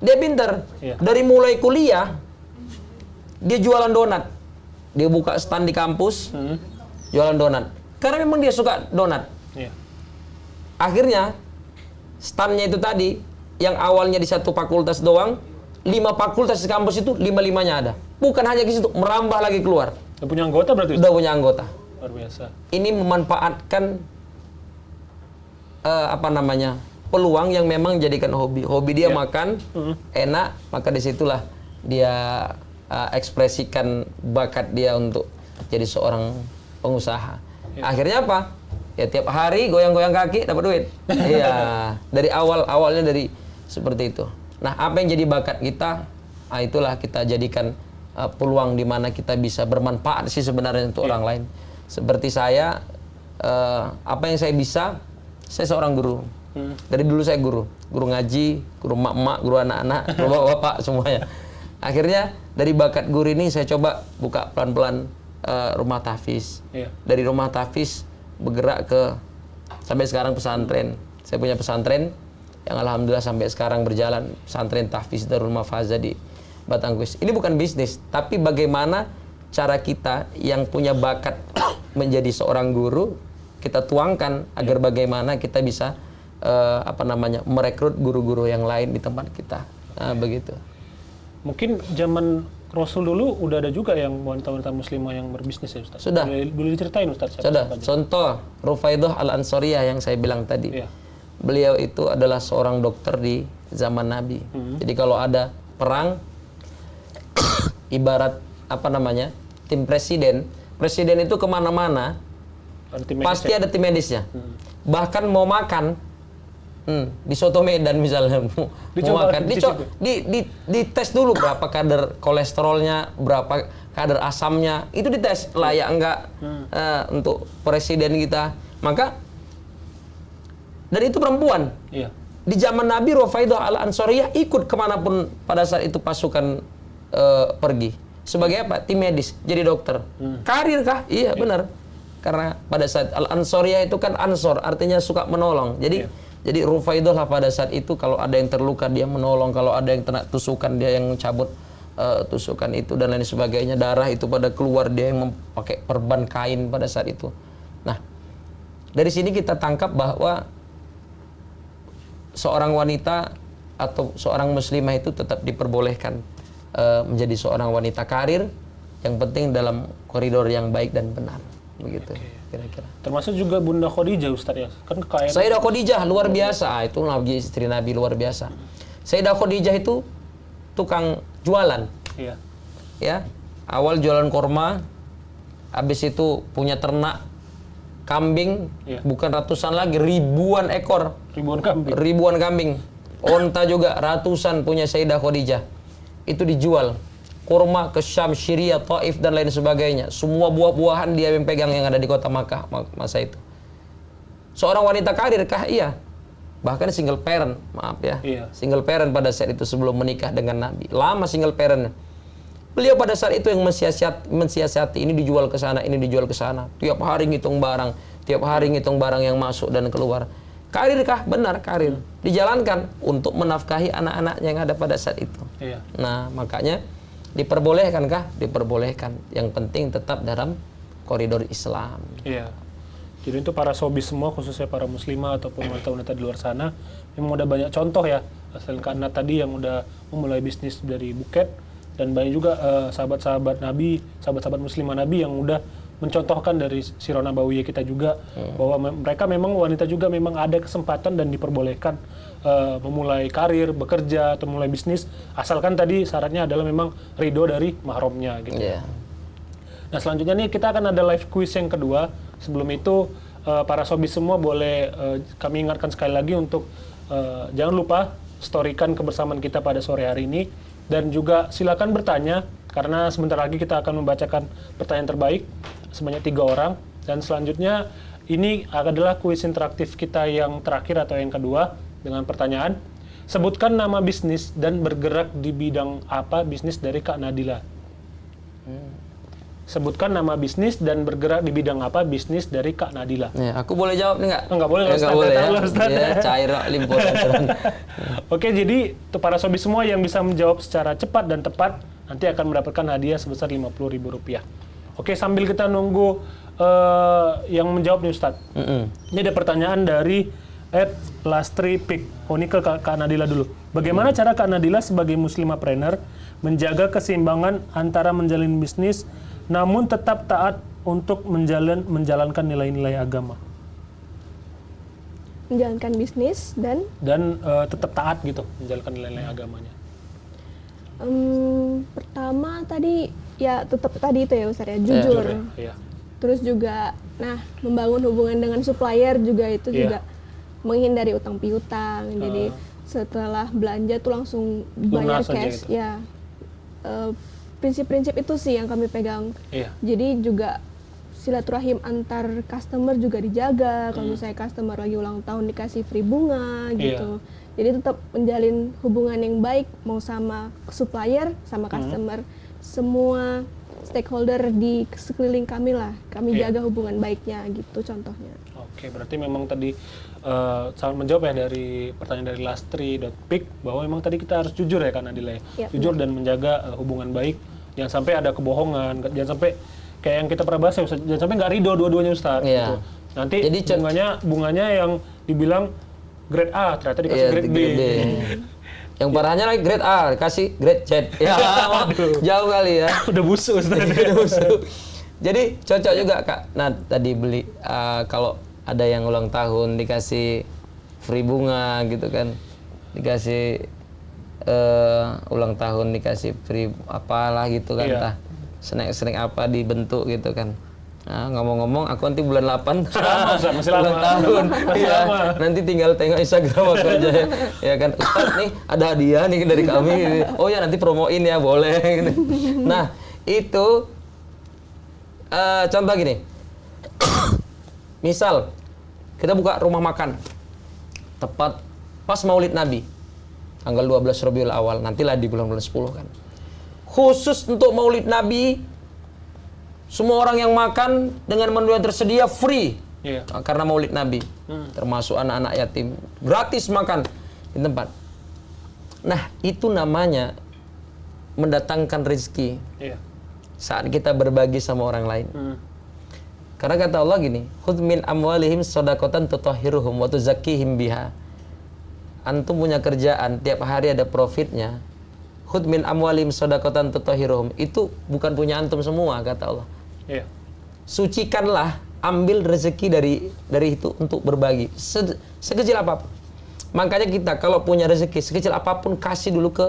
Dia pintar. Iya. Dari mulai kuliah dia jualan donat. Dia buka stand di kampus, jualan donat. Karena memang dia suka donat. Iya. Akhirnya, standnya itu tadi, yang awalnya di satu fakultas doang, 5 fakultas di kampus itu, 5-5-nya ada. Bukan hanya di situ, merambah lagi keluar. Udah punya anggota berarti? Udah punya anggota. Luar biasa. Ini memanfaatkan, peluang yang memang jadikan hobi. Hobi dia makan, enak, maka disitulah dia ekspresikan bakat dia untuk jadi seorang pengusaha. Akhirnya apa? Ya tiap hari goyang-goyang kaki dapat duit. Iya, dari awalnya dari seperti itu. Nah, apa yang jadi bakat kita? Itulah kita jadikan peluang di mana kita bisa bermanfaat sih sebenarnya untuk orang lain. Seperti saya, apa yang saya bisa? Saya seorang guru. Dari dulu saya guru ngaji, guru emak-emak, guru anak-anak, guru bapak-bapak semuanya. Akhirnya dari bakat guru ini saya coba buka pelan-pelan rumah tahfiz. Dari rumah tahfiz bergerak ke sampai sekarang pesantren. Saya punya pesantren yang alhamdulillah sampai sekarang berjalan, pesantren tahfiz Darul Mafaza di Batangkuis. Ini bukan bisnis, tapi bagaimana cara kita yang punya bakat menjadi seorang guru kita tuangkan agar bagaimana kita bisa merekrut guru-guru yang lain di tempat kita. Nah, begitu. Mungkin zaman Rasul dulu udah ada juga yang wanita-wanita muslimah yang berbisnis ya, Ustaz? Sudah. Boleh diceritain, Ustaz? Sudah. Contoh, Rufaidah Al-Ansariyah yang saya bilang tadi. Iya. Beliau itu adalah seorang dokter di zaman Nabi. Jadi kalau ada perang, ibarat tim presiden itu kemana-mana, pasti ada tim medisnya. Bahkan mau makan, di soto Medan misalnya mau makan, dites dulu berapa kadar kolesterolnya, berapa kadar asamnya, itu dites layak enggak untuk presiden kita. Maka dan itu perempuan. Iya. Di zaman Nabi, Rufaidah Al-Ansariyah ikut kemanapun pada saat itu pasukan pergi. Sebagai apa? Tim medis, jadi dokter. Karir kah? Iya, benar. Karena pada saat Al-Ansariyah itu kan ansor, artinya suka menolong. Jadi Rufaidah lah pada saat itu kalau ada yang terluka dia menolong, kalau ada yang kena tusukan dia yang cabut tusukan itu dan lain sebagainya. Darah itu pada keluar dia yang memakai perban kain pada saat itu. Nah, dari sini kita tangkap bahwa seorang wanita atau seorang muslimah itu tetap diperbolehkan menjadi seorang wanita karir, yang penting dalam koridor yang baik dan benar. Begitu. Kira-kira. Termasuk juga Bunda Khadijah, Ustaz ya. Kan kekayaan. Sayyidah Khadijah luar biasa. Itu Nabi, istri Nabi luar biasa. Sayyidah Khadijah itu tukang jualan. Iya. Ya. Awal jualan korma, habis itu punya ternak kambing, bukan ratusan lagi, ribuan ekor. Ribuan kambing. Onta juga ratusan punya Sayyidah Khadijah. Itu dijual. Kurma ke Syam, Syria, Taif dan lain sebagainya. Semua buah-buahan dia yang pegang yang ada di kota Makkah masa itu. Seorang wanita karir kah? Iya. Bahkan single parent, maaf ya. Iya. Single parent pada saat itu sebelum menikah dengan Nabi. Lama single parent. Beliau pada saat itu yang mensiasati ini dijual ke sana, ini dijual ke sana. Tiap hari ngitung barang yang masuk dan keluar. Karir kah? Benar, karir. Dijalankan untuk menafkahi anak-anak yang ada pada saat itu. Iya. Nah, makanya diperbolehkan kah? Diperbolehkan. Yang penting tetap dalam koridor Islam. Iya. Jadi untuk para sobi semua, khususnya para muslimah ataupun wanita-wanita di luar sana, memang udah banyak contoh ya. Selain Kak Nat tadi yang udah memulai bisnis dari buket, dan banyak juga sahabat-sahabat Nabi, sahabat-sahabat muslimah Nabi yang udah mencontohkan dari sirah nabawiyah kita juga, bahwa mereka memang wanita juga memang ada kesempatan dan diperbolehkan memulai karir, bekerja, atau mulai bisnis, asalkan tadi syaratnya adalah memang ridho dari mahramnya gitu. Yeah. Nah selanjutnya nih kita akan ada live quiz yang kedua. Sebelum itu para sobi semua boleh kami ingatkan sekali lagi untuk jangan lupa storykan kebersamaan kita pada sore hari ini, dan juga silakan bertanya karena sebentar lagi kita akan membacakan pertanyaan terbaik sebanyak 3 orang, dan selanjutnya ini adalah kuis interaktif kita yang terakhir atau yang kedua dengan pertanyaan, sebutkan nama bisnis dan bergerak di bidang apa bisnis dari Kak Nadila. Sebutkan nama bisnis dan bergerak di bidang apa bisnis dari Kak Nadila. Ya, aku boleh jawab nih nggak? Nggak boleh, nggak boleh ya. Ustaz. Ya, cair limpur. Oke, jadi untuk para sobi semua yang bisa menjawab secara cepat dan tepat nanti akan mendapatkan hadiah sebesar Rp50.000. Oke, sambil kita nunggu yang menjawab nih Ustaz. Ini ada pertanyaan dari @lastripik. Oh, ini ke Kak Nadila dulu. Bagaimana cara Kak Nadila sebagai muslimapreneur menjaga keseimbangan antara menjalin bisnis namun tetap taat untuk menjalankan nilai-nilai agama? Menjalankan bisnis dan tetap taat gitu menjalankan nilai-nilai agamanya. Pertama tadi ya tetap tadi itu ya Ustaz ya, jujur. Iya. Terus juga membangun hubungan dengan supplier juga itu juga menghindari utang piutang. Jadi setelah belanja tuh langsung bayar cash gitu. Ya. Prinsip-prinsip itu sih yang kami pegang. Iya. Jadi juga silaturahim antar customer juga dijaga. Kalau misalnya customer lagi ulang tahun dikasih free bunga gitu. Jadi tetap menjalin hubungan yang baik mau sama supplier, sama customer, semua stakeholder di sekeliling kami lah. Kami jaga hubungan baiknya gitu contohnya. Oke, berarti memang tadi sangat menjawab ya dari pertanyaan dari lastri.pic bahwa memang tadi kita harus jujur ya Kak Nadila ya. Jujur dan menjaga hubungan baik. Jangan sampai ada kebohongan, jangan sampai kayak yang kita pernah bahas ya Ustaz, jangan sampai nggak ridho dua-duanya Ustaz. Gitu. Nanti jadi bunganya yang dibilang grade A ternyata dikasih grade B. Yang parahnya lagi grade A dikasih grade Z. Ya, jauh kali ya. Udah busuk Ustaz. Udah busuk. Jadi cocok juga Kak. Nah tadi beli kalau ada yang ulang tahun dikasih free bunga gitu kan, dikasih ulang tahun dikasih free apalah gitu kan, entah snack apa dibentuk gitu kan. Nah, ngomong-ngomong aku nanti bulan 8 masih lama. Ulang tahun. Lama. Nanti tinggal tengok Instagram aku aja ya kan. Ustaz nih ada hadiah nih dari kami. Oh ya nanti promoin ya boleh gitu. Nah, itu contoh gini. Misal kita buka rumah makan tepat pas Maulid Nabi tanggal 12 Rabiul Awal, nantilah di bulan-bulan 10 kan. Khusus untuk Maulid Nabi, semua orang yang makan dengan menu yang tersedia free. Karena Maulid Nabi. Termasuk anak-anak yatim. Gratis makan di tempat. Nah, itu namanya mendatangkan rezeki. Saat kita berbagi sama orang lain. Karena kata Allah gini, "Khudz min amwalihim shadaqatan tutahhiruhum wa tuzakkihim biha." Antum punya kerjaan, tiap hari ada profitnya. Khudz min amwalihim shadaqatan tutahhiruhum. Itu bukan punya antum semua, kata Allah. Sucikanlah, ambil rezeki dari itu untuk berbagi. Sekecil apapun. Makanya kita kalau punya rezeki, sekecil apapun kasih dulu ke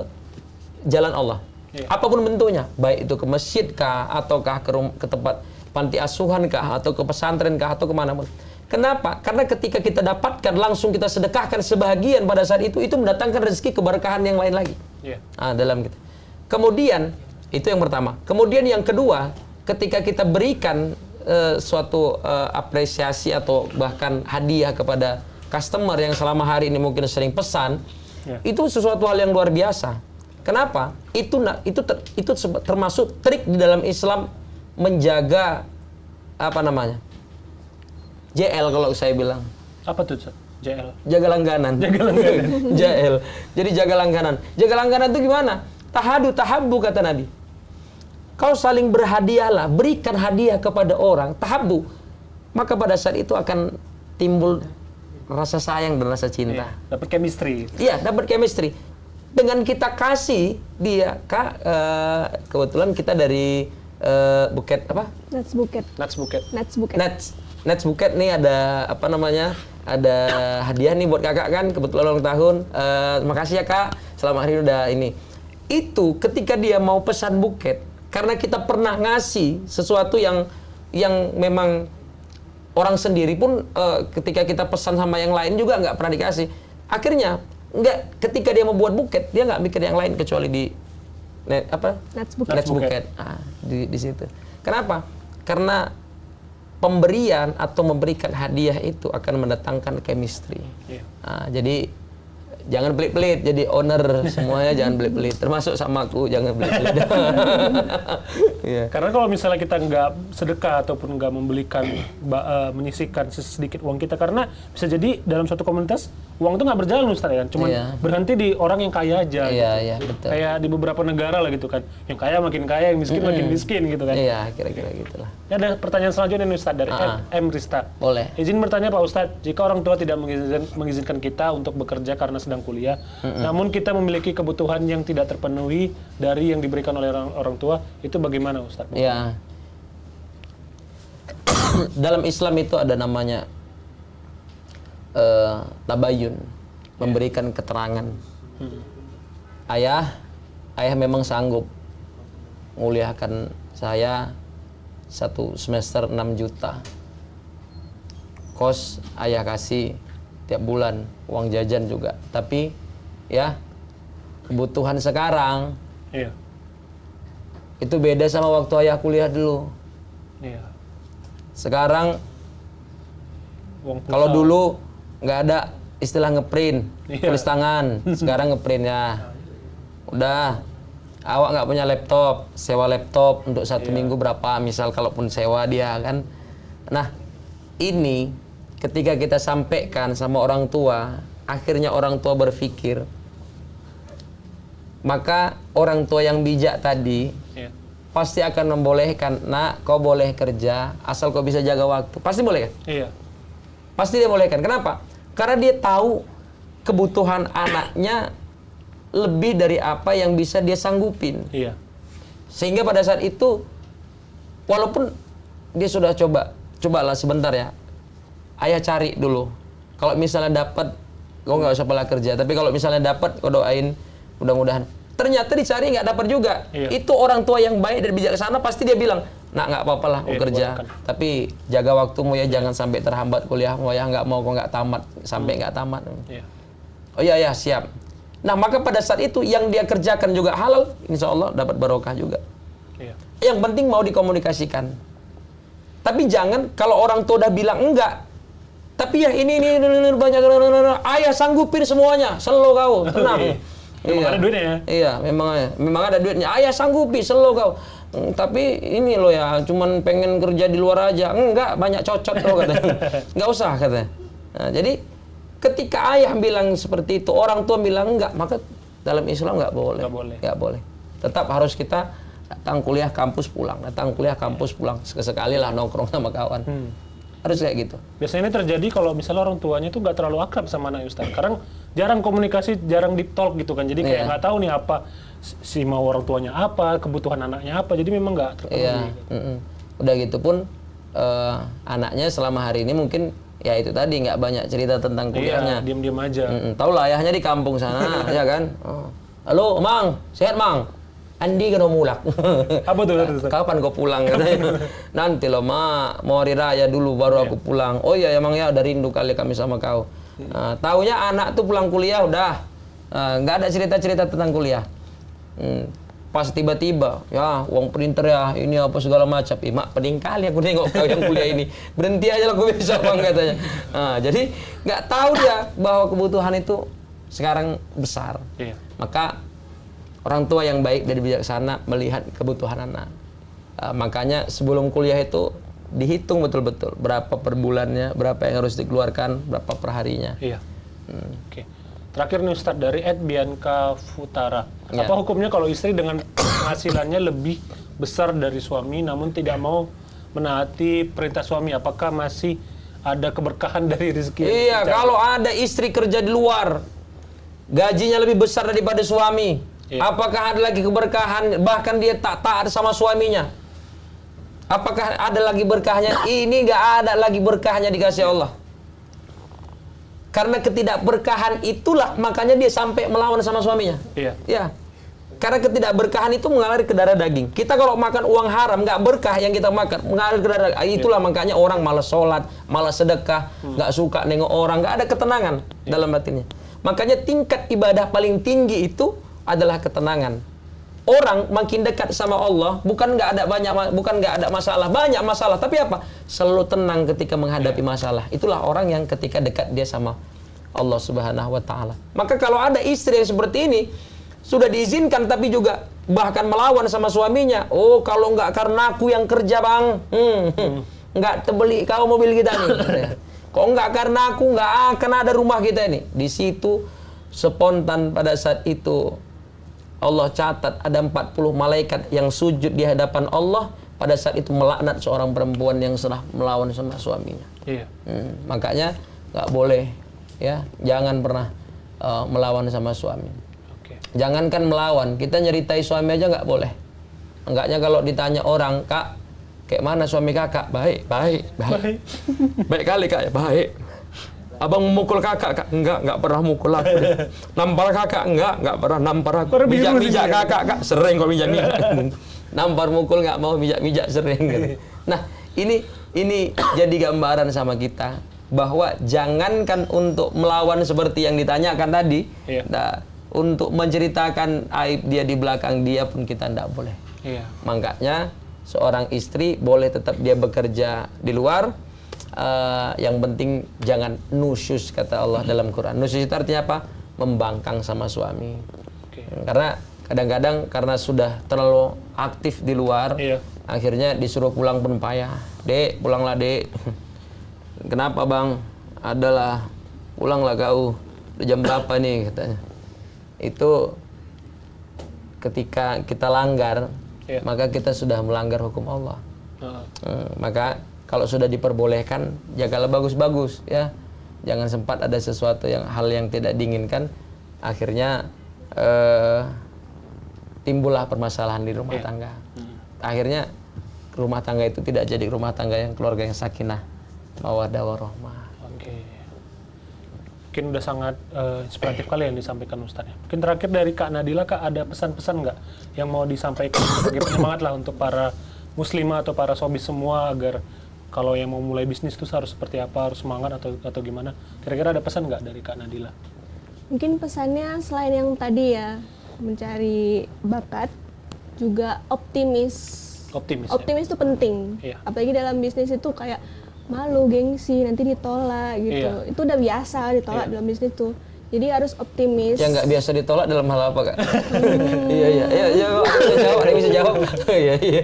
jalan Allah. Apapun bentuknya, baik itu ke masjid kah, ataukah ke tempat panti asuhan kah, atau ke pesantren kah, atau kemana pun. Kenapa? Karena ketika kita dapatkan, langsung kita sedekahkan sebahagian pada saat itu mendatangkan rezeki keberkahan yang lain lagi. Dalam kita. Kemudian, itu yang pertama. Kemudian yang kedua, ketika kita berikan suatu apresiasi atau bahkan hadiah kepada customer yang selama hari ini mungkin sering pesan, itu sesuatu hal yang luar biasa. Kenapa? Itu termasuk trik di dalam Islam menjaga JL kalau saya bilang. Apa tuh? Jaga langganan. JL. Jadi jaga langganan. Jaga langganan itu gimana? Tahadu tahabbu kata Nabi. Kau saling berhadiahlah, berikan hadiah kepada orang, tahabbu. Maka pada saat itu akan timbul rasa sayang dan rasa cinta. Dapat chemistry. Iya, dapat chemistry. Dengan kita kasih dia, Kak, kebetulan kita dari Buket apa? Nats Buket nih ada apa namanya? Ada hadiah nih buat kakak kan, kebetulan ulang tahun. Terima kasih ya Kak, selama hari udah ini. Itu ketika dia mau pesan buket, karena kita pernah ngasih sesuatu yang memang orang sendiri pun ketika kita pesan sama yang lain juga nggak pernah dikasih. Akhirnya ketika dia mau buat buket, dia nggak mikir yang lain kecuali di Nats Buket. Di situ. Kenapa? Karena pemberian atau memberikan hadiah itu akan mendatangkan chemistry. Jadi jangan pelit-pelit jadi owner semuanya, jangan pelit-pelit, termasuk sama aku jangan pelit-pelit. Karena kalau misalnya kita nggak sedekah ataupun nggak menyisihkan sedikit uang kita, karena bisa jadi dalam suatu komunitas uang itu nggak berjalan Ustaz ya, cuman berhenti di orang yang kaya aja. Betul. Kayak di beberapa negara lah gitu kan, yang kaya makin kaya, yang miskin makin miskin gitu kan. Kira-kira gitulah. Ini ada pertanyaan selanjutnya nih Ustaz dari M. Rista. Boleh. Izin bertanya Pak Ustadz, jika orang tua tidak mengizinkan kita untuk bekerja karena sedang kuliah, namun kita memiliki kebutuhan yang tidak terpenuhi dari yang diberikan oleh orang tua, itu bagaimana Ustadz? Ya. Dalam Islam itu ada namanya tabayun, memberikan keterangan. Ayah memang sanggup menguliahkan saya 1 semester 6 juta. Kos ayah kasih tiap bulan, uang jajan juga. Tapi ya kebutuhan sekarang itu beda sama waktu ayah kuliah dulu. Sekarang kalau dulu nggak ada istilah ngeprint, tulis tangan. Sekarang ngeprint ya. Udah, awak nggak punya laptop, sewa laptop untuk 1 minggu berapa, misal kalaupun sewa dia kan. Nah, ini ketika kita sampaikan sama orang tua, akhirnya orang tua berpikir, maka orang tua yang bijak tadi pasti akan membolehkan, nak, kau boleh kerja asal kau bisa jaga waktu. Pasti boleh kan? Pasti dia bolehkan. Kenapa? Karena dia tahu kebutuhan anaknya lebih dari apa yang bisa dia sanggupin. Sehingga pada saat itu, walaupun dia sudah cobalah sebentar ya, ayah cari dulu. Kalau misalnya dapat, kau nggak usah pala kerja. Tapi kalau misalnya dapat, kau doain mudah-mudahan. Ternyata dicari nggak dapat juga. Itu orang tua yang baik dan bijaksana pasti dia bilang, nak nggak apa-apa lah kerja. Tapi jaga waktumu ya, jangan sampai terhambat kuliahmu ya. Nggak mau kau nggak tamat, sampai nggak tamat. Oh iya ya, siap. Nah maka pada saat itu yang dia kerjakan juga halal, insya Allah dapat barokah juga. Yang penting mau dikomunikasikan. Tapi jangan kalau orang tua udah bilang enggak, tapi ya ini banyak, ayah sanggupin semuanya, selalu kau, tenang. Memang ada duitnya ya? Iya, memang ada duitnya. Ayah sanggupi, selalu kau. Tapi ini loh ya, cuman pengen kerja di luar aja. Enggak, banyak cocot loh katanya. Enggak usah katanya. Nah, jadi ketika ayah bilang seperti itu, orang tua bilang enggak, maka dalam Islam enggak boleh. Enggak boleh. Tetap harus kita datang kuliah kampus pulang, sekali lah nongkrong sama kawan. Harus kayak gitu. Biasanya ini terjadi kalau misalnya orang tuanya itu nggak terlalu akrab sama anak Ustaz. Sekarang jarang komunikasi, jarang deep talk gitu kan. Jadi kayak nggak tahu nih apa si mau orang tuanya apa, kebutuhan anaknya apa. Jadi memang nggak terpenuhi. Udah gitu pun anaknya selama hari ini mungkin ya itu tadi nggak banyak cerita tentang kuliahnya. Diam-diam aja. Tahu lah ayahnya di kampung sana, ya kan. Halo, Mang, sehat Mang? Andi kan mulak. Apa tuh? Kapan kau pulang katanya? Nanti loh mak, mau hari raya dulu baru aku pulang. Oh iya emang ya, udah rindu kali kami sama kau. Taunya anak tuh pulang kuliah udah nggak ada cerita-cerita tentang kuliah. Pas tiba-tiba ya uang printer ya ini apa segala macam. Mak pening kali aku nengok kau yang kuliah ini. Berhenti aja lah aku bisa bang katanya. Jadi nggak tahu dia bahwa kebutuhan itu sekarang besar. Maka orang tua yang baik dan bijaksana melihat kebutuhan anak. Makanya sebelum kuliah itu dihitung betul-betul berapa per bulannya, berapa yang harus dikeluarkan, berapa per harinya. Iya. Oke. Terakhir nih Ustadz dari Bianca Futara. Apa hukumnya kalau istri dengan penghasilannya lebih besar dari suami namun tidak mau menaati perintah suami? Apakah masih ada keberkahan dari rezeki? Iya, kalau ada istri kerja di luar, gajinya lebih besar daripada suami, apakah ada lagi keberkahan? Bahkan dia tak taat sama suaminya. Apakah ada lagi berkahnya? Ini nggak ada lagi berkahnya dikasih Allah. Karena ketidakberkahan itulah makanya dia sampai melawan sama suaminya. Iya. Ya. Karena ketidakberkahan itu mengalir ke darah daging. Kita kalau makan uang haram nggak berkah yang kita makan, mengalir ke darah daging. Itulah makanya orang malas sholat, malas sedekah, nggak suka nengok orang, nggak ada ketenangan dalam batinnya. Makanya tingkat ibadah paling tinggi itu adalah ketenangan. Orang makin dekat sama Allah, bukan nggak ada masalah, banyak masalah, tapi apa? Selalu tenang ketika menghadapi masalah. Itulah orang yang ketika dekat dia sama Allah Subhanahu wa taala. Maka kalau ada istri yang seperti ini, sudah diizinkan tapi juga bahkan melawan sama suaminya. Oh, kalau nggak karena aku yang kerja, Bang. Nggak terbeli kau mobil kita nih. Kok nggak karena aku nggak akan ada rumah kita ini. Di situ spontan pada saat itu Allah catat ada 40 malaikat yang sujud di hadapan Allah pada saat itu melaknat seorang perempuan yang sudah melawan sama suaminya. Iya. Makanya nggak boleh, ya, jangan pernah melawan sama suami. Oke. Jangankan melawan, kita nyeritai suami aja nggak boleh. Enggaknya kalau ditanya orang, Kak, kayak mana suami kakak? Baik. Baik kali Kak, ya, baik. Abang memukul kakak, Kak? Enggak pernah mukul aku. Nampar kakak? Enggak pernah nampar aku. Mijak kakak, Kak? Sering kok mijak. Nampar mukul nggak mau, mijak sering. Gitu. Nah, ini jadi gambaran sama kita bahwa jangankan untuk melawan seperti yang ditanyakan tadi, nah, untuk menceritakan aib dia di belakang dia pun kita tidak boleh. Makanya seorang istri boleh tetap dia bekerja di luar. Yang penting jangan nusyus, kata Allah dalam Quran. Nusyus itu artinya apa? Membangkang sama suami. Karena kadang-kadang karena sudah terlalu aktif di luar, akhirnya disuruh pulang pun payah. Dek, pulanglah dek. Kenapa bang? Adalah, pulanglah kau. Udah jam berapa nih katanya. Itu ketika kita langgar, maka kita sudah melanggar hukum Allah. Maka kalau sudah diperbolehkan, jagalah bagus-bagus, ya. Jangan sempat ada sesuatu hal yang tidak diinginkan, akhirnya timbullah permasalahan di rumah tangga. Akhirnya rumah tangga itu tidak jadi rumah tangga yang keluarga yang sakinah, mawaddah warahmah. Oke. Mungkin udah sangat inspiratif kali yang disampaikan Ustaz. Mungkin terakhir dari Kak Nadila, Kak, ada pesan-pesan nggak yang mau disampaikan sebagai penyemangat lah untuk para muslimah atau para sobi semua agar kalau yang mau mulai bisnis itu harus seperti apa, harus semangat atau gimana? Kira-kira ada pesan nggak dari Kak Nadila? Mungkin pesannya selain yang tadi ya, mencari bakat, juga optimis. Optimis itu penting. Apalagi dalam bisnis itu kayak malu, gengsi, nanti ditolak gitu. Itu udah biasa ditolak dalam bisnis tuh. Jadi harus optimis. Yang nggak biasa ditolak dalam hal apa, Kak? Iya, bisa jawab. Iya.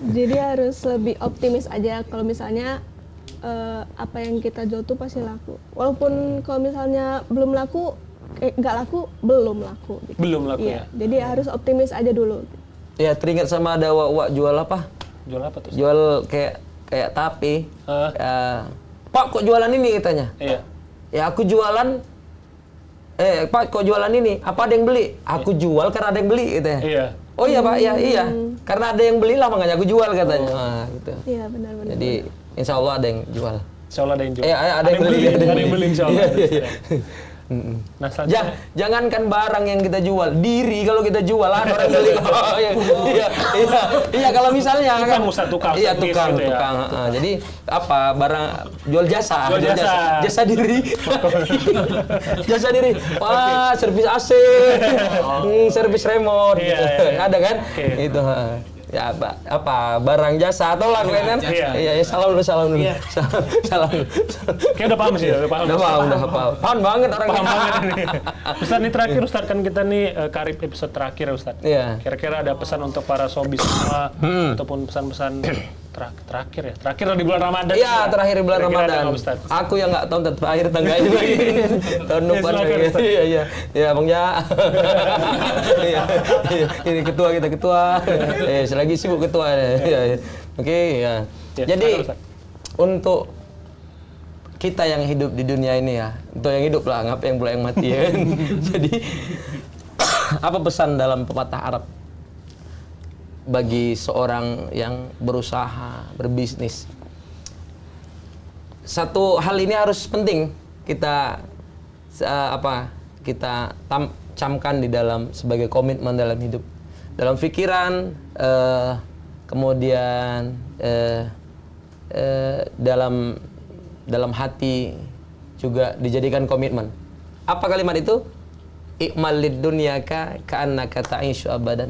Jadi harus lebih optimis aja. Kalau misalnya apa yang kita jual tuh pasti laku. Walaupun kalau misalnya belum laku, nggak laku, belum laku. Gitu. Belum laku ya. Jadi harus optimis aja dulu. Ya, teringat sama ada wak jual apa? Jual apa tuh? Jual kayak tape. Pak, kok jualan ini katanya? Iya. Ya aku jualan, Pak kok jualan ini? Apa ada yang beli? Aku jual karena ada yang beli gitu ya. Iya. Oh iya Pak, iya. Karena ada yang belilah makanya aku jual katanya. Nah, gitu. Iya benar-benar. Jadi insya Allah ada yang jual. Insya Allah ada yang jual. Ada yang beli. Ada yang beli insya Allah. Nah, jangankan barang yang kita jual, diri kalau kita jual ada orang beli. Iya kalau misalnya kan tukang. Iya tukang. Jadi apa barang jual jasa diri. Jasa diri. Wah, servis AC, servis remote. Ada kan? Itu. Ya apa barang jasa atau lah kan? Iya, salam dulu. Salam. Kayak udah paham sih, udah paham. Paham banget orang. Paham banget ini. Ustaz, nih terakhir Ustaz, kan kita nih Karib episode terakhir Ustaz. Iya. Kira-kira ada pesan untuk para sobi semua ataupun pesan-pesan Terakhir di bulan Ramadan. Iya, terakhir di bulan Ramadan. Aku yang nggak tahu terakhir tanggal ini lagi. Tahun depan lagi. Iya, Bang Ja. Ini ketua. Selagi sibuk ketua. Oke, ya. Jadi untuk kita yang hidup di dunia ini ya, untuk yang hidup lah, ngapa yang pula yang mati ya. Jadi apa pesan dalam pepatah Arab bagi seorang yang berusaha, berbisnis? Satu hal ini harus penting kita camkan di dalam sebagai komitmen dalam hidup, dalam pikiran, kemudian dalam hati juga dijadikan komitmen. Apa kalimat itu? I'mal lid dunyaka ka'annaka ta'ishu abadan.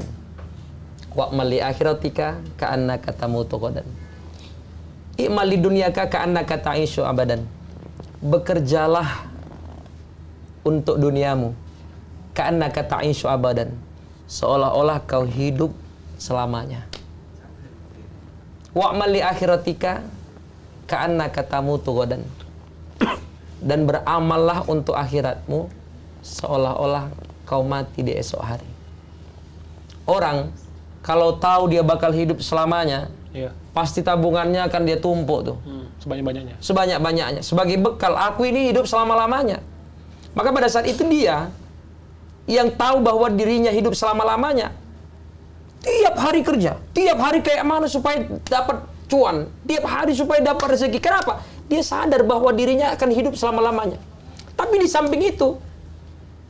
Wa'mal li akhiratika ka'annaka tamutu ghadan. I'mal lid dunyaka ka'annaka ta'ishu abadan. Bekerjalah untuk duniamu ka'annaka ta'ishu abadan, seolah-olah kau hidup selamanya. Wa'mal li akhiratika ka'annaka tamutu ghadan. Dan beramallah untuk akhiratmu seolah-olah kau mati di esok hari. Orang kalau tahu dia bakal hidup selamanya, pasti tabungannya akan dia tumpuk tuh. Sebanyak-banyaknya. Sebanyak-banyaknya. Sebagai bekal, aku ini hidup selama-lamanya. Maka pada saat itu dia yang tahu bahwa dirinya hidup selama-lamanya, tiap hari kerja, tiap hari kayak mana supaya dapat cuan, tiap hari supaya dapat rezeki. Kenapa? Dia sadar bahwa dirinya akan hidup selama-lamanya. Tapi di samping itu,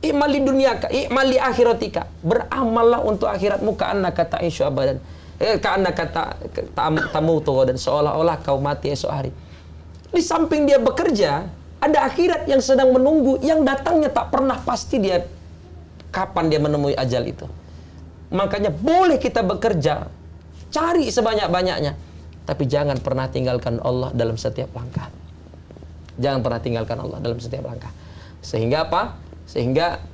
i'mali dunyaka, i'mali akhiratika. Beramallah untuk akhiratmu ka'annaka ta'ishu abadan. Ka'annaka tamutu ghadan, seolah-olah kau mati esok hari. Di samping dia bekerja, ada akhirat yang sedang menunggu, yang datangnya tak pernah pasti dia kapan dia menemui ajal itu. Makanya boleh kita bekerja, cari sebanyak-banyaknya, tapi jangan pernah tinggalkan Allah dalam setiap langkah. Jangan pernah tinggalkan Allah dalam setiap langkah. Sehingga apa? Sehingga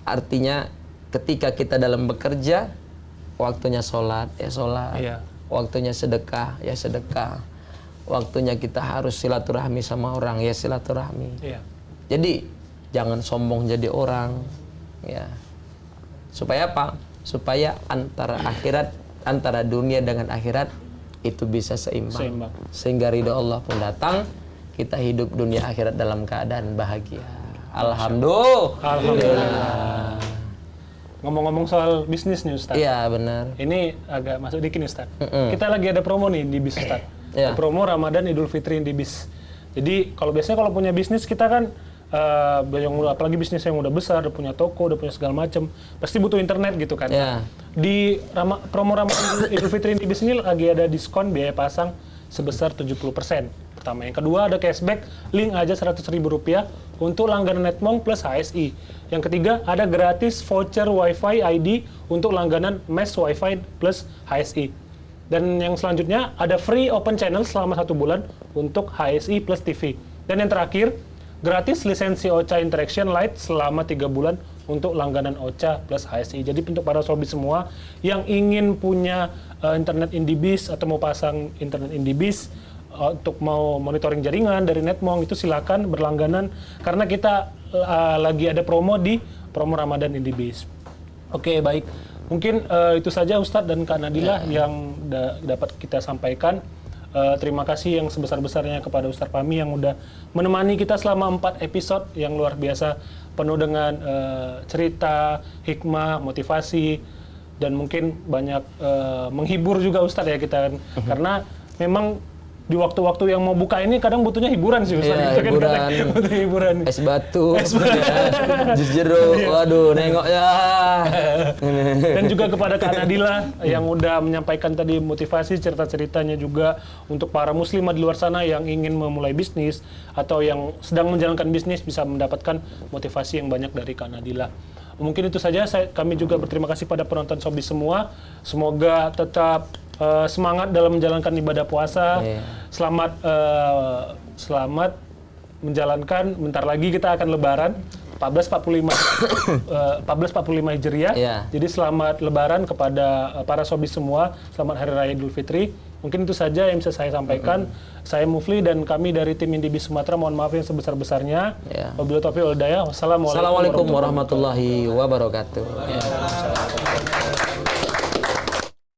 artinya ketika kita dalam bekerja, waktunya sholat, ya sholat. Waktunya sedekah, ya sedekah. Waktunya kita harus silaturahmi sama orang, ya silaturahmi. Jadi jangan sombong jadi orang, ya. Supaya apa? Supaya antara dunia dengan akhirat itu bisa seimbang. Sehingga ridho Allah pun datang, kita hidup dunia akhirat dalam keadaan bahagia. Alhamdulillah. Ngomong-ngomong soal bisnis nih Ustaz. Iya benar. Ini agak masuk dikit nih Ustaz. Kita lagi ada promo nih di BIS Ustaz. Promo Ramadan Idul Fitri di BIS. Jadi biasanya kalau punya bisnis kita kan apalagi bisnis yang udah besar, udah punya toko, udah punya segala macam, pasti butuh internet gitu kan. Di promo Ramadan Idul Fitri di BIS ini lagi ada diskon biaya pasang sebesar 70%. Pertama, yang kedua ada cashback, link aja Rp100.000 untuk langganan Netmong plus HSI. Yang ketiga ada gratis voucher WiFi ID untuk langganan Mesh WiFi plus HSI. Dan yang selanjutnya ada free open channel selama 1 bulan untuk HSI plus TV. Dan yang terakhir gratis lisensi Ocha Interaction Lite selama 3 bulan untuk langganan Ocha plus HSI. Jadi untuk para sobi semua yang ingin punya internet IndiBiz atau mau pasang internet IndiBiz, untuk mau monitoring jaringan dari Netmong, itu silakan berlangganan karena kita lagi ada promo di promo Ramadan IndiBiz. Oke, baik. Mungkin itu saja Ustadz dan Kak Nadila yang dapat kita sampaikan. Terima kasih yang sebesar-besarnya kepada Ustadz Fahmi yang udah menemani kita selama 4 episode yang luar biasa, penuh dengan cerita, hikmah, motivasi, dan mungkin banyak menghibur juga Ustadz ya kita kan. Karena memang di waktu-waktu yang mau buka ini kadang butuhnya hiburan sih Ustaz. Hiburan. Butuh hiburan. Es batu. Jus jeruk. Waduh, nengok ya. Dan juga kepada Kak Nadila yang udah menyampaikan tadi motivasi, cerita-ceritanya juga untuk para muslimah di luar sana yang ingin memulai bisnis atau yang sedang menjalankan bisnis bisa mendapatkan motivasi yang banyak dari Kak Nadila. Mungkin itu saja. Kami juga berterima kasih pada penonton Sobi semua. Semoga tetap semangat dalam menjalankan ibadah puasa. Selamat menjalankan. Bentar lagi kita akan Lebaran. 1445 Hijriah. Jadi selamat Lebaran kepada para sobi semua. Selamat Hari Raya Idul Fitri. Mungkin itu saja yang bisa saya sampaikan. Saya Mufli dan kami dari tim Indibis Sumatera mohon maaf yang sebesar-besarnya. Wabillahi taufiq wal hidayah. Wassalamualaikum warahmatullahi wabarakatuh.